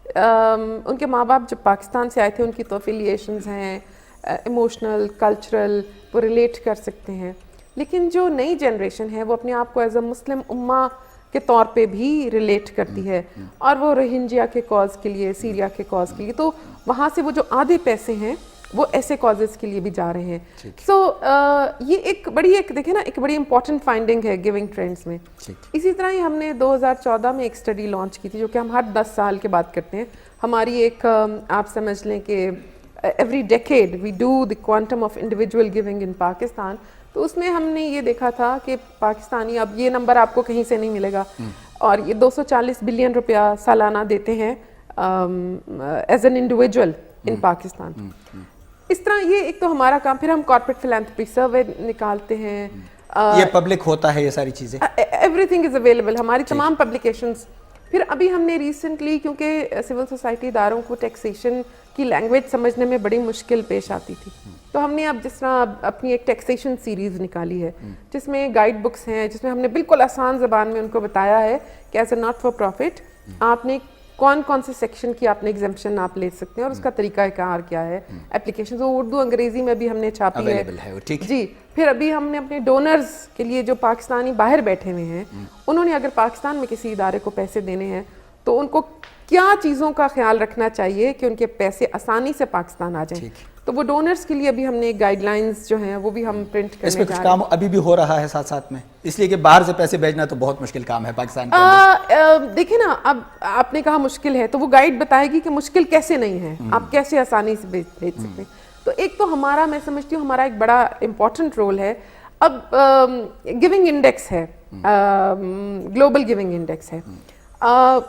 ان کے ماں باپ جب پاکستان سے آئے تھے ان کی تو افیلیشنز ہیں ایموشنل, کلچرل, وہ ریلیٹ کر سکتے ہیں. لیکن جو نئی جنریشن ہے وہ اپنے آپ کو ایز اے مسلم امہ کے طور پہ بھی ریلیٹ کرتی ہے, اور وہ روہنجیا کے کاز کے لیے, سیریا کے کاز کے لیے, تو وہاں سے وہ جو آدھے پیسے ہیں وہ ایسے کازز کے لیے بھی جا رہے ہیں. سو یہ ایک دیکھیں نا ایک بڑی امپورٹنٹ فائنڈنگ ہے گیونگ ٹرینڈس میں. اسی طرح ہی ہم نے 2014 میں ایک اسٹڈی لانچ کی تھی جو کہ ہم ہر 10 سال کے بعد کرتے ہیں. ہماری ایک آپ سمجھ لیں کہ every decade we do the quantum of individual giving in Pakistan. تو اس میں ہم نے یہ دیکھا تھا کہ پاکستانی, اب یہ نمبر آپ کو کہیں سے نہیں ملے گا, اور یہ 240 بلین روپیہ سالانہ دیتے ہیں ایز این انڈیویجول ان پاکستان. اس طرح یہ ایک تو ہمارا کام. پھر ہم کارپوریٹ فلانتھرپی سروے نکالتے ہیں, یہ پبلک ہوتا ہے, یہ ساری چیزیں ایوری تھنگ از اویلیبل, ہماری تمام پبلیکیشنز. پھر ابھی ہم نے ریسنٹلی, کیونکہ سول سوسائٹی اداروں کو ٹیکسیشن کی لینگویج سمجھنے میں بڑی مشکل پیش آتی تھی, تو ہم نے اب جس طرح اپنی ایک ٹیکسیشن سیریز نکالی ہے جس میں گائیڈ بکس ہیں, جس میں ہم نے بالکل آسان زبان میں ان کو بتایا ہے کہ as a not for profit آپ نے کون سے سیکشن کی آپ نے ایگزمپشن آپ لے سکتے ہیں, اور اس کا طریقہ کار کیا ہے, اپلیکیشن وہ اردو انگریزی میں بھی ہم نے چھاپی ہے. جی پھر ابھی ہم نے اپنے ڈونرز کے لیے جو پاکستانی باہر بیٹھے ہوئے ہیں, انہوں نے اگر پاکستان میں کسی ادارے کو پیسے دینے ہیں تو ان کو کیا چیزوں کا خیال رکھنا چاہیے کہ ان کے پیسے آسانی سے پاکستان آ جائیں. تو وہ ڈونرز کے لیے ابھی ہم نے گائیڈ لائنز جو ہیں وہ بھی ہم پرنٹ کرنے جا رہے ہیں. اس میں کچھ کام ابھی بھی ہو رہا ہے ساتھ ساتھ میں, اس لیے کہ باہر سے پیسے بھیجنا تو بہت مشکل کام ہے پاکستان کے اندر. دیکھیں نا, اب آپ نے کہا مشکل ہے, تو وہ گائیڈ بتائے گی کہ مشکل کیسے نہیں ہے, آپ کیسے آسانی سے بھیج سکتے ہیں. تو ایک تو ہمارا, میں سمجھتی ہوں ہمارا ایک بڑا امپورٹنٹ رول ہے. اب گیونگ انڈیکس ہے, گلوبل گیونگ انڈیکس ہے,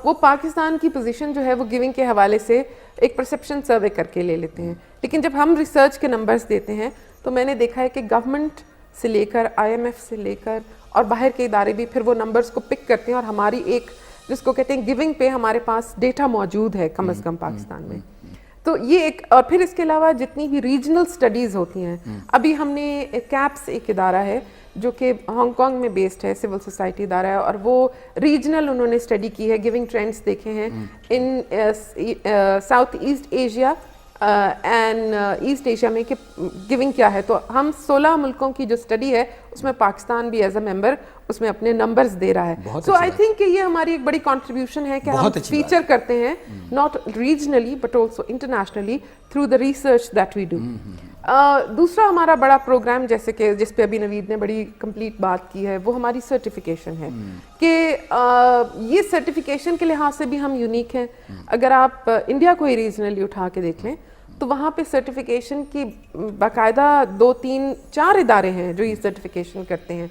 وہ پاکستان کی پوزیشن جو ہے وہ گیونگ کے حوالے سے ایک پرسیپشن سروے کر کے لے لیتے ہیں. لیکن جب ہم ریسرچ کے نمبرز دیتے ہیں تو میں نے دیکھا ہے کہ گورنمنٹ سے لے کر IMF سے لے کر اور باہر کے ادارے بھی پھر وہ نمبرز کو پک کرتے ہیں, اور ہماری ایک جس کو کہتے ہیں گیونگ پہ ہمارے پاس ڈیٹا موجود ہے کم از کم پاکستان میں. تو یہ ایک, اور پھر اس کے علاوہ جتنی بھی ریجنل سٹڈیز ہوتی ہیں, ابھی ہم نے کیپس ایک ادارہ ہے جو کہ ہانگ کانگ میں بیسڈ ہے, سول سوسائٹی ادارہ ہے, اور وہ ریجنل انہوں نے اسٹڈی کی ہے, گیونگ ٹرینڈس دیکھے ہیں in south east Asia and east Asia میں کہ گیونگ کیا ہے. تو ہم 16 ملکوں کی جو اسٹڈی ہے اس میں پاکستان بھی ایز اے ممبر اس میں اپنے نمبرز دے رہا ہے. سو آئی تھنک کہ یہ ہماری ایک بڑی کنٹریبیوشن ہے کہ ہم فیچر کرتے ہیں not regionally but also internationally through the research that we do. دوسرا ہمارا بڑا پروگرام جیسے کہ جس پہ ابھی نوید نے بڑی کمپلیٹ بات کی ہے وہ ہماری سرٹیفیکیشن ہے کہ یہ سرٹیفیکیشن کے لحاظ سے بھی ہم یونیک ہیں. اگر آپ انڈیا کو ہی ریجنلی اٹھا کے دیکھ لیں تو وہاں پہ سرٹیفیکیشن کی باقاعدہ 2 3 4 ادارے ہیں جو یہ سرٹیفیکیشن کرتے ہیں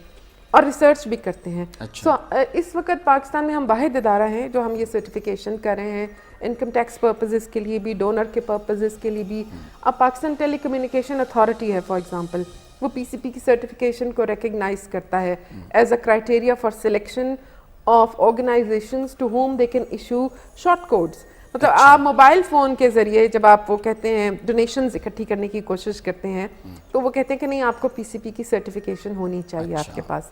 اور ریسرچ بھی کرتے ہیں. سو اس وقت پاکستان میں ہم واحد ادارہ ہیں جو ہم یہ سرٹیفیکیشن کر رہے ہیں, انکم ٹیکس پرپزز کے لیے بھی, ڈونر کے پرپزز کے لیے بھی. اب پاکستان ٹیلی کمیونیکیشن اتھارٹی ہے فار ایگزامپل, وہ پی سی پی کی سرٹیفیکیشن کو ریکگنائز کرتا ہے as a criteria for selection of organisations to whom they can issue short codes. مطلب آپ موبائل فون کے ذریعے جب آپ وہ کہتے ہیں ڈونیشنز اکٹھی کرنے کی کوشش کرتے ہیں تو وہ کہتے ہیں کہ نہیں آپ کو پی سی پی کی سرٹیفیکیشن ہونی چاہیے آپ کے پاس.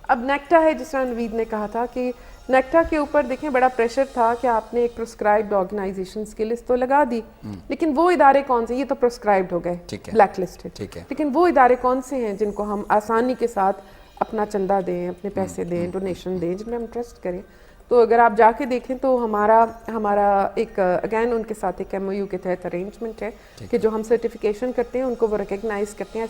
اب نیکٹا ہے, جس طرح نوید نے کہا تھا کہ نیکٹا کے اوپر دیکھیں بڑا پریشر تھا کہ آپ نے ایک پرسکرائبڈ آرگنائزیشنز کی لسٹ تو لگا دی, لیکن وہ ادارے کون سے, یہ تو پرسکرائبڈ ہو گئے, بلیک لسٹڈ, لیکن وہ ادارے کون سے ہیں جن کو ہم آسانی کے ساتھ اپنا چندہ دیں, اپنے پیسے دیں, ڈونیشن دیں, جن میں ہم ٹرسٹ کریں. تو اگر آپ جا کے دیکھیں تو ہمارا ایک اگین ان کے ساتھ ایک MOU کے تحت ارینجمنٹ ہے کہ جو ہم سرٹیفیکیشن کرتے ہیں ان کو وہ ریکگنائز کرتے ہیں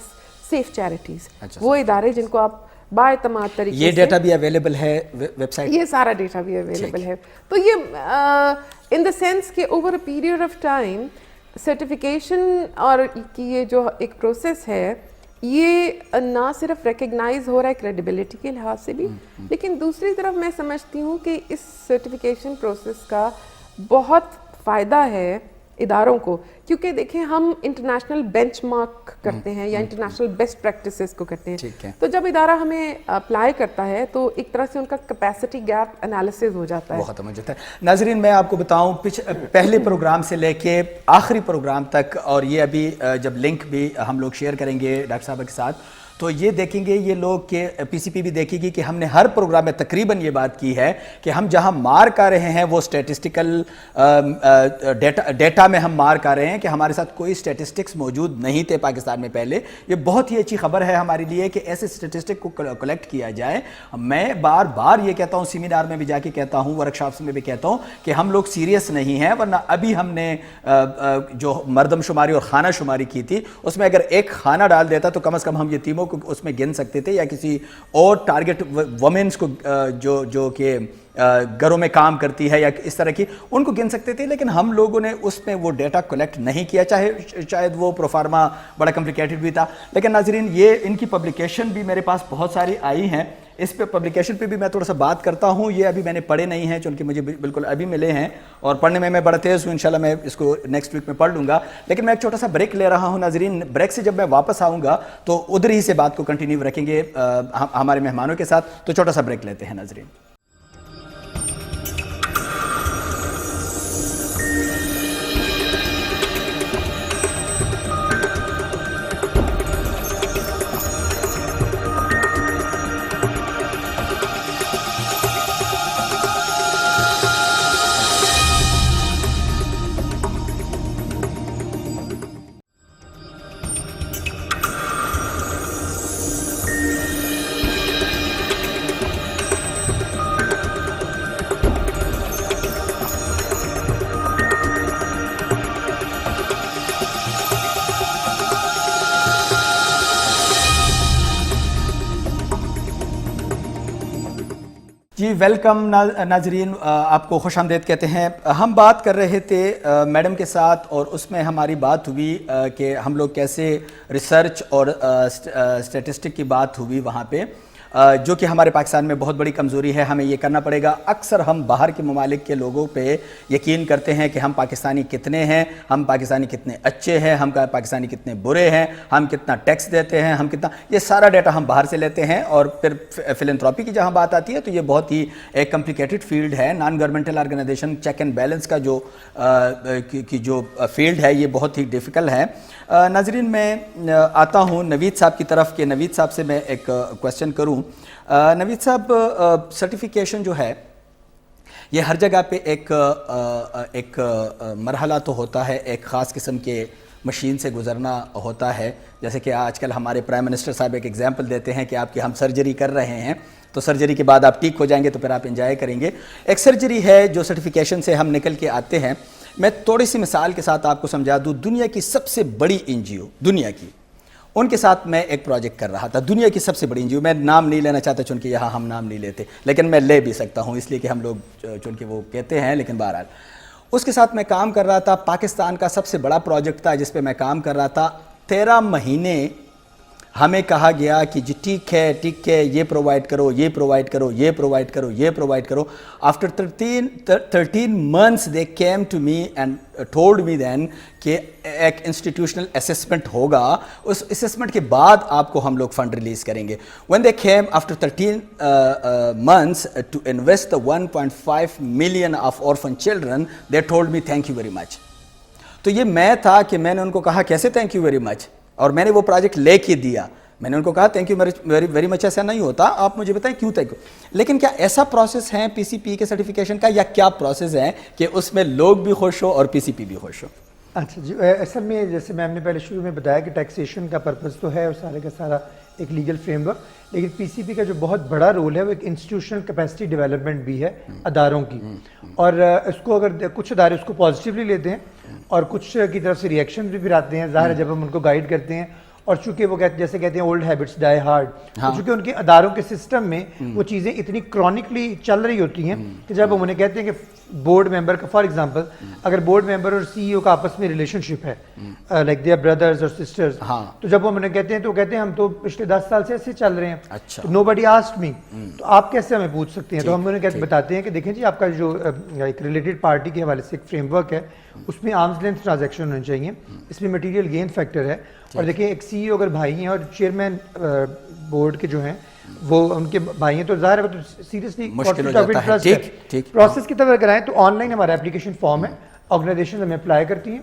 سیف چیریٹیز, وہ ادارے جن کو آپ باعتماد طریقے سے. یہ ڈیٹا بھی اویلیبل ہے ویب سائٹ, یہ سارا ڈیٹا بھی اویلیبل ہے. تو یہ ان دا سینس کہ over a period of time certification اور کی یہ جو ایک پروسیس ہے یہ نہ صرف ریکگنائز ہو رہا ہے کریڈیبلٹی کے لحاظ سے بھی, لیکن دوسری طرف میں سمجھتی ہوں کہ اس سرٹیفیکیشن پروسیس کا بہت فائدہ ہے اداروں کو, کیونکہ دیکھیں ہم انٹرنیشنل بینچ مارک کرتے ہیں یا انٹرنیشنل بیسٹ پریکٹسز کو کرتے ہیں. تو جب ادارہ ہمیں اپلائی کرتا ہے تو ایک طرح سے ان کا کیپیسٹی گیپ انالیسز ہو جاتا ہے. ختم ہو جاتا ہے. ناظرین میں آپ کو بتاؤں پہلے پروگرام سے لے کے آخری پروگرام تک, اور یہ ابھی جب لنک بھی ہم لوگ شیئر کریں گے ڈاکٹر صاحب کے ساتھ تو یہ دیکھیں گے یہ لوگ کہ پی سی پی بھی دیکھے گی کہ ہم نے ہر پروگرام میں تقریباً یہ بات کی ہے کہ ہم جہاں مارک آ رہے ہیں وہ اسٹیٹسٹیکل ڈیٹا میں ہم مارک آ رہے ہیں کہ ہمارے ساتھ کوئی اسٹیٹسٹکس موجود نہیں تھے پاکستان میں پہلے. یہ بہت ہی اچھی خبر ہے ہمارے لیے کہ ایسے اسٹیٹسٹک کو کلیکٹ کیا جائے. میں بار بار یہ کہتا ہوں, سیمینار میں بھی جا کے کہتا ہوں, ورک شاپس میں بھی کہتا ہوں کہ ہم لوگ سیریس نہیں ہیں, ورنہ ابھی ہم نے جو مردم شماری اور خانہ شماری کی تھی اس میں اگر ایک خانہ ڈال دیتا تو کم از کم ہم یتیموں کو اس میں گن سکتے تھے, یا کسی اور ٹارگٹ وومنس کو جو کہ گھروں میں کام کرتی ہے یا اس طرح کی, ان کو گن سکتے تھے. لیکن ہم لوگوں نے اس میں وہ ڈیٹا کلیکٹ نہیں کیا, چاہے شاید وہ پروفارما بڑا کمپلیکیٹڈ بھی تھا. لیکن ناظرین یہ ان کی پبلیکیشن بھی میرے پاس بہت ساری آئی ہیں, اس پہ پبلیکیشن پہ بھی میں تھوڑا سا بات کرتا ہوں. یہ ابھی میں نے پڑھے نہیں ہیں چونکہ مجھے بالکل ابھی ملے ہیں اور پڑھنے میں بڑا تیز ہوں, انشاءاللہ میں اس کو نیکسٹ ویک میں پڑھ لوں گا. لیکن میں ایک چھوٹا سا بریک لے رہا ہوں ناظرین. بریک سے جب میں واپس آؤں گا تو ادھر ہی سے بات کو کنٹینیو رکھیں گے ہمارے مہمانوں کے ساتھ. تو چھوٹا سا بریک لیتے ہیں ناظرین. جی ویلکم ناظرین, آپ کو خوش آمدید کہتے ہیں. ہم بات کر رہے تھے میڈم کے ساتھ اور اس میں ہماری بات ہوئی کہ ہم لوگ کیسے ریسرچ اور اسٹیٹسٹک کی بات ہوئی وہاں پہ. جو کہ ہمارے پاکستان میں بہت بڑی کمزوری ہے. ہمیں یہ کرنا پڑے گا. اکثر ہم باہر کے ممالک کے لوگوں پہ یقین کرتے ہیں کہ ہم پاکستانی کتنے ہیں, ہم پاکستانی کتنے اچھے ہیں, ہم پاکستانی کتنے برے ہیں, ہم کتنا ٹیکس دیتے ہیں, ہم کتنا, یہ سارا ڈیٹا ہم باہر سے لیتے ہیں. اور پھر فلنتھراپی کی جہاں بات آتی ہے تو یہ بہت ہی ایک کمپلیکیٹڈ فیلڈ ہے. Non governmental organisation check and balance کا جو فیلڈ ہے یہ بہت ہی ڈیفیکلٹ ہے. ناظرین میں آتا ہوں نوید صاحب کی طرف کہ نوید صاحب سے میں ایک کویسچن کروں. نوید صاحب, سرٹیفیکیشن جو ہے یہ ہر جگہ پہ ایک مرحلہ تو ہوتا ہے, ایک خاص قسم کے مشین سے گزرنا ہوتا ہے. جیسے کہ آج کل ہمارے پرائم منسٹر صاحب ایک ایگزامپل دیتے ہیں کہ آپ کی ہم سرجری کر رہے ہیں تو سرجری کے بعد آپ ٹھیک ہو جائیں گے تو پھر آپ انجوائے کریں گے. ایک سرجری ہے جو سرٹیفیکیشن سے ہم نکل کے آتے ہیں. میں تھوڑی سی مثال کے ساتھ آپ کو سمجھا دوں. دنیا کی سب سے بڑی NGO, دنیا کی, ان کے ساتھ میں ایک پروجیکٹ کر رہا تھا. دنیا کی سب سے بڑی NGO, میں نام نہیں لینا چاہتا چونکہ یہاں ہم نام نہیں لیتے, لیکن میں لے بھی سکتا ہوں اس لیے کہ ہم لوگ چونکہ وہ کہتے ہیں. لیکن بہرحال اس کے ساتھ میں کام کر رہا تھا. پاکستان کا سب سے بڑا پروجیکٹ تھا جس پہ میں کام کر رہا تھا. 13 مہینے ہمیں کہا گیا کہ جی ٹھیک ہے یہ پرووائڈ کرو, یہ پرووائڈ کرو, یہ پرووائڈ کرو, یہ پرووائڈ کرو. After 13 months they came to me and told me then کہ ایک انسٹیٹیوشنل اسیسمنٹ ہوگا, اس اسیسمنٹ کے بعد آپ کو ہم لوگ فنڈ ریلیز کریں گے. when they came after 13 months to invest the 1.5 million of orphan children, they told me thank you very much. تو یہ میں تھا کہ میں نے ان کو کہا کیسے thank you very much, اور میں نے وہ پروجیکٹ لے کے دیا. میں نے ان کو کہا تھینک یو ویری مچ. ایسا نہیں ہوتا, آپ مجھے بتائیں کیوں تھینک یو. لیکن کیا ایسا پروسیس ہے PCP کے سرٹیفکیشن کا, یا کیا پروسیس ہے کہ اس میں لوگ بھی خوش ہو اور PCP بھی خوش ہو؟ اچھا جی, اصل میں جیسے میم نے پہلے شروع میں بتایا کہ ٹیکسیشن کا پرپز تو ہے اور سارے کا سارا ایک لیگل فریم ورک, لیکن PCP کا جو بہت بڑا رول ہے وہ ایک انسٹیٹیوشنل کیپیسٹی ڈیولپمنٹ بھی ہے اداروں کی. اور اس کو اگر کچھ ادارے اس کو پازیٹیولی لیتے ہیں اور کچھ کی طرف سے ریئیکشن بھی پھر آتے ہیں. ظاہر ہے جب ہم ان کو گائیڈ کرتے ہیں, اور چونکہ وہ جیسے کہتے ہیں اولڈ ہیبٹس ڈائی ہارڈ, چونکہ ان کے اداروں کے سسٹم میں وہ چیزیں اتنی کرونکلی چل رہی ہوتی ہیں کہ جب ہم انہیں کہتے ہیں کہ بورڈ ممبر کا, فار ایگزامپل اگر بورڈ ممبر اور CEO کا آپس میں ریلیشن شپ ہے لائک دیئر بردرز اور سسٹرز, تو جب ہم انہیں کہتے ہیں تو وہ کہتے ہیں ہم تو پچھلے 10 سال سے ایسے چل رہے ہیں, تو نو بڈی آسکڈ می, تو آپ کیسے ہمیں پوچھ سکتے ہیں. تو ہم انہیں بتاتے ہیں کہ دیکھیں جی آپ کا جو ایک ریلیٹڈ پارٹی کے حوالے سے ایک فریم ورک ہے, اس میں آرمز لینتھ ٹرانزیکشن ہونے چاہیے, اس میں مٹیریل گین فیکٹر ہے. اور دیکھیں ایک CEO اگر بھائی ہیں اور چیئرمین بورڈ کے جو ہیں وہ ان کے بھائی ہیں, تو ظاہر ہے تو سیریسلی پروسیس کی طرف اگر آئیں تو آن لائن ہمارا اپلیکیشن فارم ہے, آرگنائزیشن ہمیں اپلائی کرتی ہیں,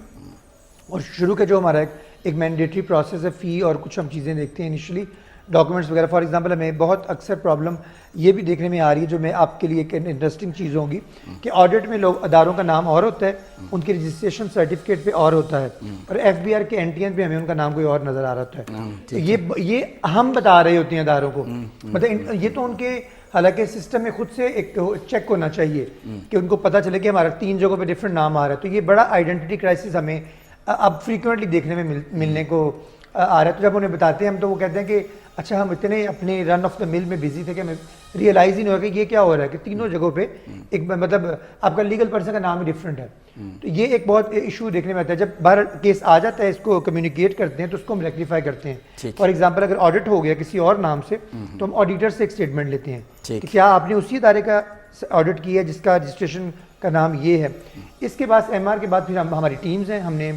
اور شروع کا جو ہمارا ایک مینڈیٹری پروسیس ہے, فی اور کچھ ہم چیزیں دیکھتے ہیں انیشلی, ڈاکومنٹس وغیرہ. فار ایگزامپل ہمیں بہت اکثر پرابلم یہ بھی دیکھنے میں آ رہی ہے, جو میں آپ کے لیے ایک انٹرسٹنگ چیز ہوگی, کہ آڈٹ میں لوگ اداروں کا نام اور ہوتا ہے, ان کی رجسٹریشن سرٹیفکیٹ پہ اور ہوتا ہے, اور FBR کے NTN پہ ہمیں ان کا نام کوئی اور نظر آ رہا ہوتا ہے. یہ ہم بتا رہے ہوتے ہیں اداروں کو, مطلب یہ تو ان کے حالانکہ سسٹم میں خود سے ایک چیک ہونا چاہیے کہ ان کو پتہ چلے کہ ہمارا 3 جگہوں پہ ڈفرینٹ نام آ رہا ہے. تو یہ بڑا آئیڈینٹی کرائسس ہمیں اب فریکوینٹلی دیکھنے میں ملنے کو آ رہا ہے. تو جب انہیں بتاتے ہیں ہم, تو وہ کہتے ہیں کہ اچھا ہم اتنے اپنے رن آف دا مل میں بزی تھے کہ ہمیں ریئلائز ہی نہیں ہوا کہ یہ کیا ہو رہا ہے کہ تینوں جگہوں پہ ایک مطلب آپ کا لیگل پرسن کا نام ہی ڈفرینٹ ہے. تو یہ ایک بہت ایشو دیکھنے میں آتا ہے. جب باہر کیس آ جاتا ہے, اس کو کمیونیکیٹ کرتے ہیں تو اس کو ہم ریکٹیفائی کرتے ہیں. فار ایگزامپل اگر آڈٹ ہو گیا کسی اور نام سے, تو ہم آڈیٹر سے ایک اسٹیٹمنٹ لیتے ہیں کہ کیا آپ نے اسی ادارے کا آڈٹ کیا جس کا رجسٹریشن کا نام یہ ہے. اس کے بعد MR کے بعد پھر ہماری ٹیمز ہیں, ہم نے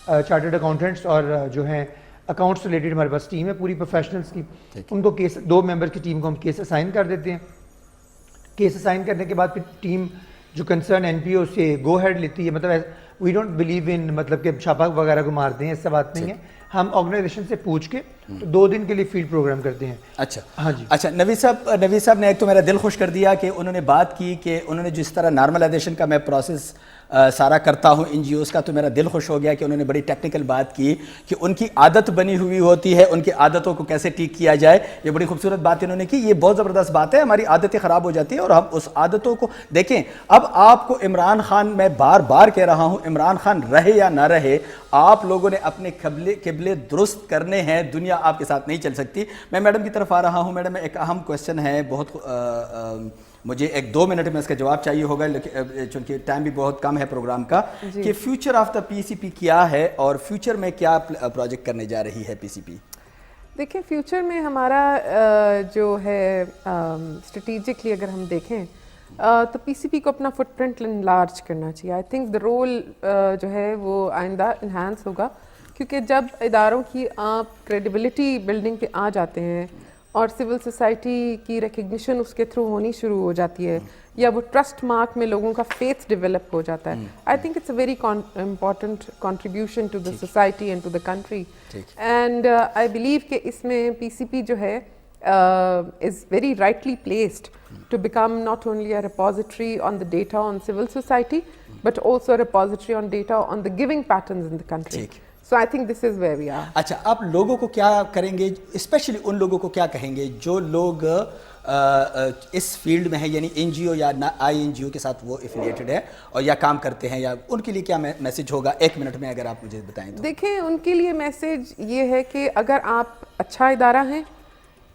چارٹرڈ اکاؤنٹنٹس اور جو ہیں اکاؤنٹس ریلیٹڈ ہمارے پاس ٹیم ہے پوری پروفیشنلس کی, ان کو کیس 2 ممبر کی ٹیم کو ہم کیس اسائن کر دیتے ہیں. کیس اسائن کرنے کے بعد پھر ٹیم جو کنسرن NPO سے گو ہیڈ لیتی ہے. مطلب وی ڈونٹ بلیو ان مطلب کہ چھاپا وغیرہ کو مارتے ہیں, ایسا بات نہیں ہے. ہم آرگنائزیشن سے پوچھ کے 2 دن کے لیے فیلڈ پروگرام کرتے ہیں. اچھا ہاں جی. اچھا نوید صاحب نے ایک تو میرا دل خوش کر دیا کہ انہوں نے بات کی کہ انہوں نے جس طرح نارملائزیشن کا میں پروسیس سارا کرتا ہوں NGOs کا, تو میرا دل خوش ہو گیا کہ انہوں نے بڑی ٹیکنیکل بات کی کہ ان کی عادت بنی ہوئی ہوتی ہے, ان کی عادتوں کو کیسے ٹھیک کیا جائے. یہ بڑی خوبصورت بات انہوں نے کی. یہ بہت زبردست بات ہے. ہماری عادتیں خراب ہو جاتی ہیں اور ہم اس عادتوں کو دیکھیں. اب آپ کو عمران خان, میں بار بار کہہ رہا ہوں, عمران خان رہے یا نہ رہے, آپ لوگوں نے اپنے قبلے درست کرنے ہیں. دنیا آپ کے ساتھ نہیں چل سکتی. میں میڈم کی طرف آ رہا ہوں. میڈم ایک اہم کویسچن ہے, بہت مجھے 1-2 منٹ میں اس کا جواب چاہیے ہوگا چونکہ ٹائم بھی بہت کم ہے پروگرام کا, کہ فیوچر آف دا PCP کیا ہے اور فیوچر میں کیا پروجیکٹ کرنے جا رہی ہے PCP؟ دیکھیں فیوچر میں ہمارا جو ہے اسٹریٹجکلی اگر ہم دیکھیں تو پی سی پی کو اپنا فٹ پرنٹ انلارج کرنا چاہیے. آئی تھنک دا رول جو ہے وہ آئندہ انہانس ہوگا, کیونکہ جب اداروں کی آپ کریڈیبلٹی بلڈنگ پہ آ جاتے ہیں اور سول سوسائٹی کی ریکگنیشن اس کے تھرو ہونی شروع ہو جاتی ہے, یا وہ ٹرسٹ مارک میں لوگوں کا فیتھ ڈیولپ ہو جاتا ہے, I think it's a very important contribution to the society and to the country. And I believe کہ اس میں پی سی پی جو ہے is very rightly placed to become not only a repository on the data on civil society, but also a repository on data on the giving patterns in the country. So I think this is where we are. اچھا, آپ لوگوں کو کیا کریں گے, especially in لوگوں کو کیا کہیں گے جو لوگ اس فیلڈ میں ہیں, یعنی این جی او یا آئی این جی او کے ساتھ وہ افیلیٹڈ ہے اور یا کام کرتے ہیں, یا ان کے لیے کیا میسج ہوگا 1 منٹ میں اگر آپ مجھے بتائیں تو؟ دیکھیں ان کے لیے میسج یہ ہے کہ اگر آپ اچھا ادارہ ہیں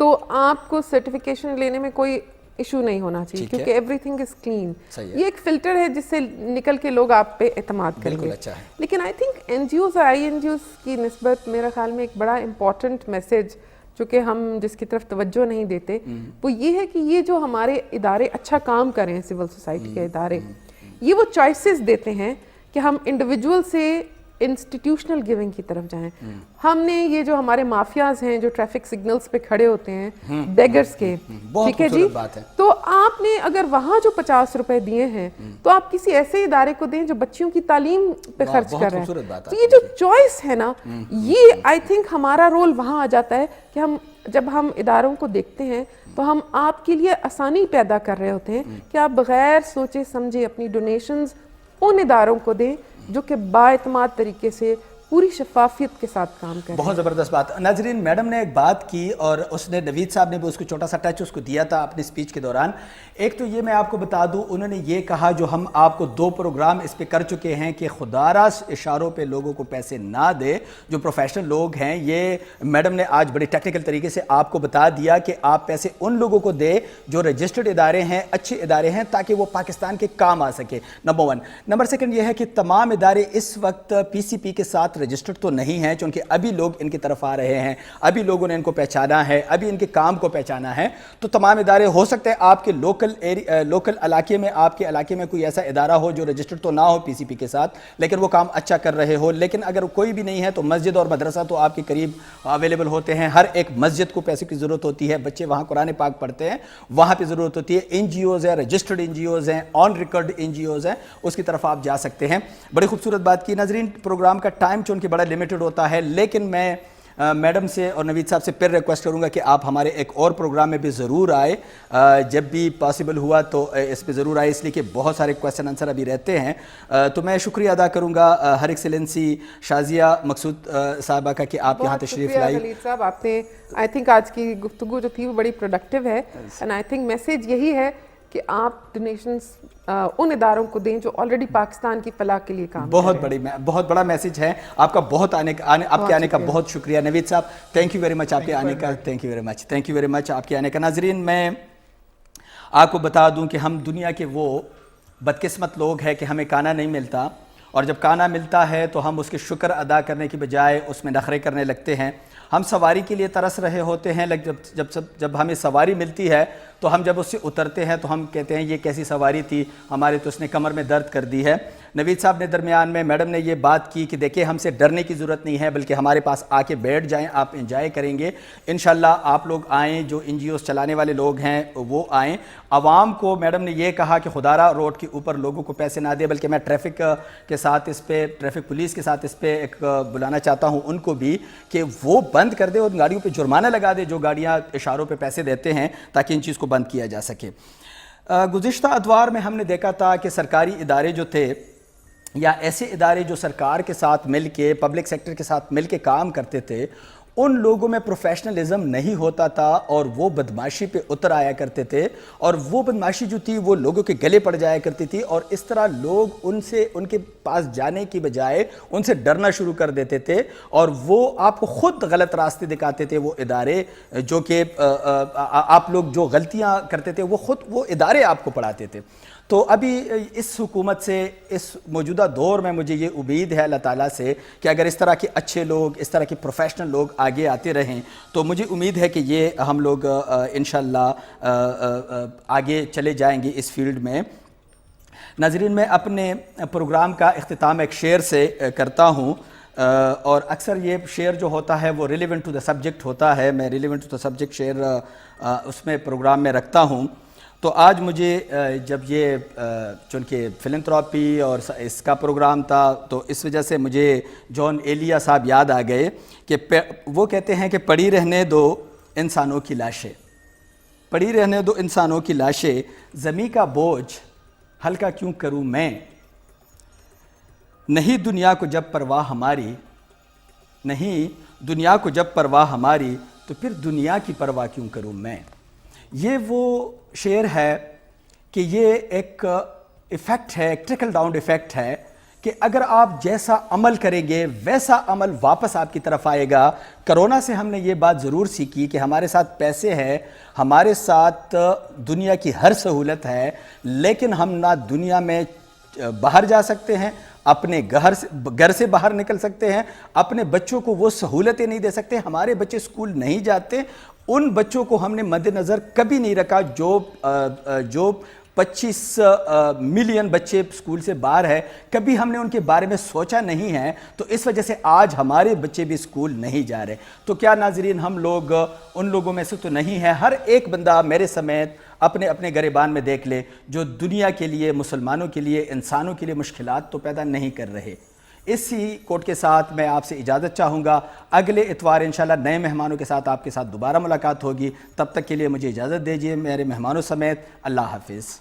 تو آپ کو سرٹیفکیشن لینے میں کوئی ایشو نہیں ہونا چاہیے, کیونکہ ایوری تھنگ از کلین. یہ ایک فلٹر ہے جس سے نکل کے لوگ آپ پہ اعتماد کریں گے. لیکن I think NGOs اور آئی این جی اوز کی نسبت میرا خیال میں ایک بڑا امپورٹنٹ میسج جو کہ ہم جس کی طرف توجہ نہیں دیتے وہ یہ ہے کہ یہ جو ہمارے ادارے اچھا کام کریں, سول سوسائٹی کے ادارے, یہ وہ چوائسیز دیتے ہیں کہ ہم انڈیویجول سے انسٹیٹیوشنل گیونگ کی طرف جائیں. ہم نے یہ جو ہمارے مافیاز ہیں جو ٹریفک سگنلز پہ کھڑے ہوتے ہیں بیگرز کے, ٹھیک ہے جی, تو آپ نے اگر وہاں جو 50 روپے دیے ہیں تو آپ کسی ایسے ادارے کو دیں جو بچیوں کی تعلیم پہ خرچ کر رہے ہیں. تو یہ جو چوائس ہے نا, یہ آئی تھنک ہمارا رول وہاں آ جاتا ہے کہ ہم جب ہم اداروں کو دیکھتے ہیں تو ہم آپ کے لیے آسانی پیدا کر رہے ہوتے ہیں کہ آپ بغیر سوچے سمجھے اپنی ڈونیشنز ان اداروں کو دیں جو کہ بااعتماد طریقے سے پوری شفافیت کے ساتھ کام کریں. بہت زبردست بات. ناظرین, میڈم نے ایک بات کی اور اس نے نوید صاحب نے بھی اس کو چھوٹا سا ٹچ اس کو دیا تھا اپنی اسپیچ کے دوران. ایک تو یہ میں آپ کو بتا دوں, انہوں نے یہ کہا جو ہم آپ کو 2 پروگرام اس پہ کر چکے ہیں کہ خدا را اشاروں پہ لوگوں کو پیسے نہ دے. جو پروفیشنل لوگ ہیں, یہ میڈم نے آج بڑی ٹیکنیکل طریقے سے آپ کو بتا دیا کہ آپ پیسے ان لوگوں کو دے جو رجسٹرڈ ادارے ہیں, اچھے ادارے ہیں, تاکہ وہ پاکستان کے کام آ سکے. نمبر 1. نمبر 2 یہ ہے کہ تمام ادارے اس وقت پی سی پی کے ساتھ رجسٹرڈ تو نہیں ہیں, چونکہ ابھی لوگ ان کی طرف آ رہے ہیں, ابھی لوگوں نے ان کو پہچانا ہے, ابھی ان کے کام کو پہچانا ہے. تو تمام ادارے, ہو سکتا ہے آپ کے لوکل علاقے میں, آپ کے علاقے میں کوئی ایسا ادارہ ہو جو رجسٹرڈ تو نہ ہو پی سی پی کے ساتھ, لیکن وہ کام اچھا کر رہے ہو. لیکن اگر کوئی بھی نہیں ہے تو مسجد اور مدرسہ تو آپ کے قریب اویلیبل ہوتے ہیں. ہر ایک مسجد کو پیسے کی ضرورت ہوتی ہے, بچے وہاں قرآن پاک پڑھتے ہیں, وہاں پہ ضرورت ہوتی ہے. این جی اوز ہیں, رجسٹرڈ این جی اوز ہیں, on record NGOs ہیں, اس کی طرف آپ جا سکتے ہیں. بڑی خوبصورت بات کی. ناظرین, پروگرام کا ٹائم چونکہ بڑا لمیٹڈ ہوتا ہے, لیکن میں میڈم سے اور نوید صاحب سے پھر ریکویسٹ کروں گا کہ آپ ہمارے ایک اور پروگرام میں بھی ضرور آئے, جب بھی پاسبل ہوا تو اس پہ ضرور آئے, اس لیے کہ بہت سارے کویسچن آنسر ابھی رہتے ہیں. تو میں شکریہ ادا کروں گا ہر ایکسیلنسی شازیہ مقصود صاحبہ کا کہ آپ یہاں تشریف لائی. خلیل صاحب, آپ نے آئی تھنک آج کی گفتگو جو تھی وہ بڑی پروڈکٹیو ہے, اینڈ آئی تھنک میسیج یہی ہے کہ آپ ڈونیشنز ان اداروں کو دیں جو آلریڈی پاکستان کی فلاح کے لیے کام بہت بڑا میسج ہے آپ کا. آپ کے آنے کا بہت شکریہ. نوید صاحب, تھینک یو ویری مچ آپ کے آنے کا. تھینک یو ویری مچ آپ کے آنے کا. ناظرین, میں آپ کو بتا دوں کہ ہم دنیا کے وہ بدقسمت لوگ ہیں کہ ہمیں کھانا نہیں ملتا, اور جب کھانا ملتا ہے تو ہم اس کے شکر ادا کرنے کی بجائے اس میں نخرے کرنے لگتے ہیں. ہم سواری کے لیے ترس رہے ہوتے ہیں, لیکن جب ہمیں سواری ملتی ہے تو ہم جب اس سے اترتے ہیں تو ہم کہتے ہیں یہ کیسی سواری تھی, ہمارے تو اس نے کمر میں درد کر دی ہے. نوید صاحب نے درمیان میں, میڈم نے یہ بات کی کہ دیکھیں ہم سے ڈرنے کی ضرورت نہیں ہے, بلکہ ہمارے پاس آ کے بیٹھ جائیں, آپ انجوائے کریں گے. انشاءاللہ آپ لوگ آئیں, جو این جی اوز چلانے والے لوگ ہیں وہ آئیں. عوام کو میڈم نے یہ کہا کہ خدارہ روڈ کے اوپر لوگوں کو پیسے نہ دے, بلکہ میں ٹریفک کے ساتھ اس پہ, ٹریفک پولیس کے ساتھ اس پہ ایک بلانا چاہتا ہوں ان کو بھی کہ وہ بند کر دے اور گاڑیوں پہ جرمانہ لگا دے جو گاڑیاں اشاروں پہ پیسے دیتے ہیں, تاکہ ان چیز کو بند کیا جا سکے. گزشتہ ادوار میں ہم نے دیکھا تھا کہ سرکاری ادارے جو تھے, یا ایسے ادارے جو سرکار کے ساتھ مل کے, پبلک سیکٹر کے ساتھ مل کے کام کرتے تھے, ان لوگوں میں پروفیشنلزم نہیں ہوتا تھا اور وہ بدمعاشی پہ اتر آیا کرتے تھے, اور وہ بدمعاشی جو تھی وہ لوگوں کے گلے پڑ جایا کرتی تھی, اور اس طرح لوگ ان کے پاس جانے کی بجائے ان سے ڈرنا شروع کر دیتے تھے, اور وہ آپ کو خود غلط راستے دکھاتے تھے. وہ ادارے جو کہ آپ لوگ جو غلطیاں کرتے تھے وہ ادارے آپ کو پڑھاتے تھے. تو ابھی اس حکومت سے اس موجودہ دور میں مجھے یہ امید ہے اللہ تعالیٰ سے کہ اگر اس طرح کے اچھے لوگ، اس طرح کے پروفیشنل لوگ آگے آتے رہیں تو مجھے امید ہے کہ یہ ہم لوگ انشاءاللہ آگے چلے جائیں گے اس فیلڈ میں۔ ناظرین، میں اپنے پروگرام کا اختتام ایک شعر سے کرتا ہوں، اور اکثر یہ شعر جو ہوتا ہے وہ ریلیونٹ ٹو دا سبجیکٹ ہوتا ہے، میں ریلیونٹ ٹو دا سبجیکٹ شعر اس میں پروگرام میں رکھتا ہوں۔ تو آج مجھے جب یہ چونکہ فلنتھراپی اور اس کا پروگرام تھا تو اس وجہ سے مجھے جان ایلیا صاحب یاد آ گئے کہ وہ کہتے ہیں کہ پڑی رہنے دو انسانوں کی لاشیں، پڑی رہنے دو انسانوں کی لاشیں، زمیں کا بوجھ ہلکا کیوں کروں میں، نہیں دنیا کو جب پرواہ ہماری، نہیں دنیا کو جب پرواہ ہماری، تو پھر دنیا کی پرواہ کیوں کروں میں۔ یہ وہ شعر ہے کہ یہ ایک ایفیکٹ ہے، ایک ٹرکل ڈاؤن ایفیکٹ ہے کہ اگر آپ جیسا عمل کریں گے ویسا عمل واپس آپ کی طرف آئے گا۔ کرونا سے ہم نے یہ بات ضرور سیکھی کہ ہمارے ساتھ پیسے ہیں، ہمارے ساتھ دنیا کی ہر سہولت ہے، لیکن ہم نہ دنیا میں باہر جا سکتے ہیں، اپنے گھر سے باہر نکل سکتے ہیں، اپنے بچوں کو وہ سہولتیں نہیں دے سکتے۔ ہمارے بچے اسکول نہیں جاتے، ان بچوں کو ہم نے مد نظر کبھی نہیں رکھا جو 25 ملین بچے اسکول سے باہر ہے، کبھی ہم نے ان کے بارے میں سوچا نہیں ہے، تو اس وجہ سے آج ہمارے بچے بھی اسکول نہیں جا رہے۔ تو کیا ناظرین ہم لوگ ان لوگوں میں سے تو نہیں ہیں؟ ہر ایک بندہ میرے سمیت اپنے اپنے گریبان میں دیکھ لے جو دنیا کے لیے، مسلمانوں کے لیے، انسانوں کے لیے مشکلات تو پیدا نہیں کر رہے۔ اسی کوٹ کے ساتھ میں آپ سے اجازت چاہوں گا، اگلے اتوار انشاءاللہ نئے مہمانوں کے ساتھ آپ کے ساتھ دوبارہ ملاقات ہوگی۔ تب تک کے لیے مجھے اجازت دیجیے میرے مہمانوں سمیت۔ اللہ حافظ۔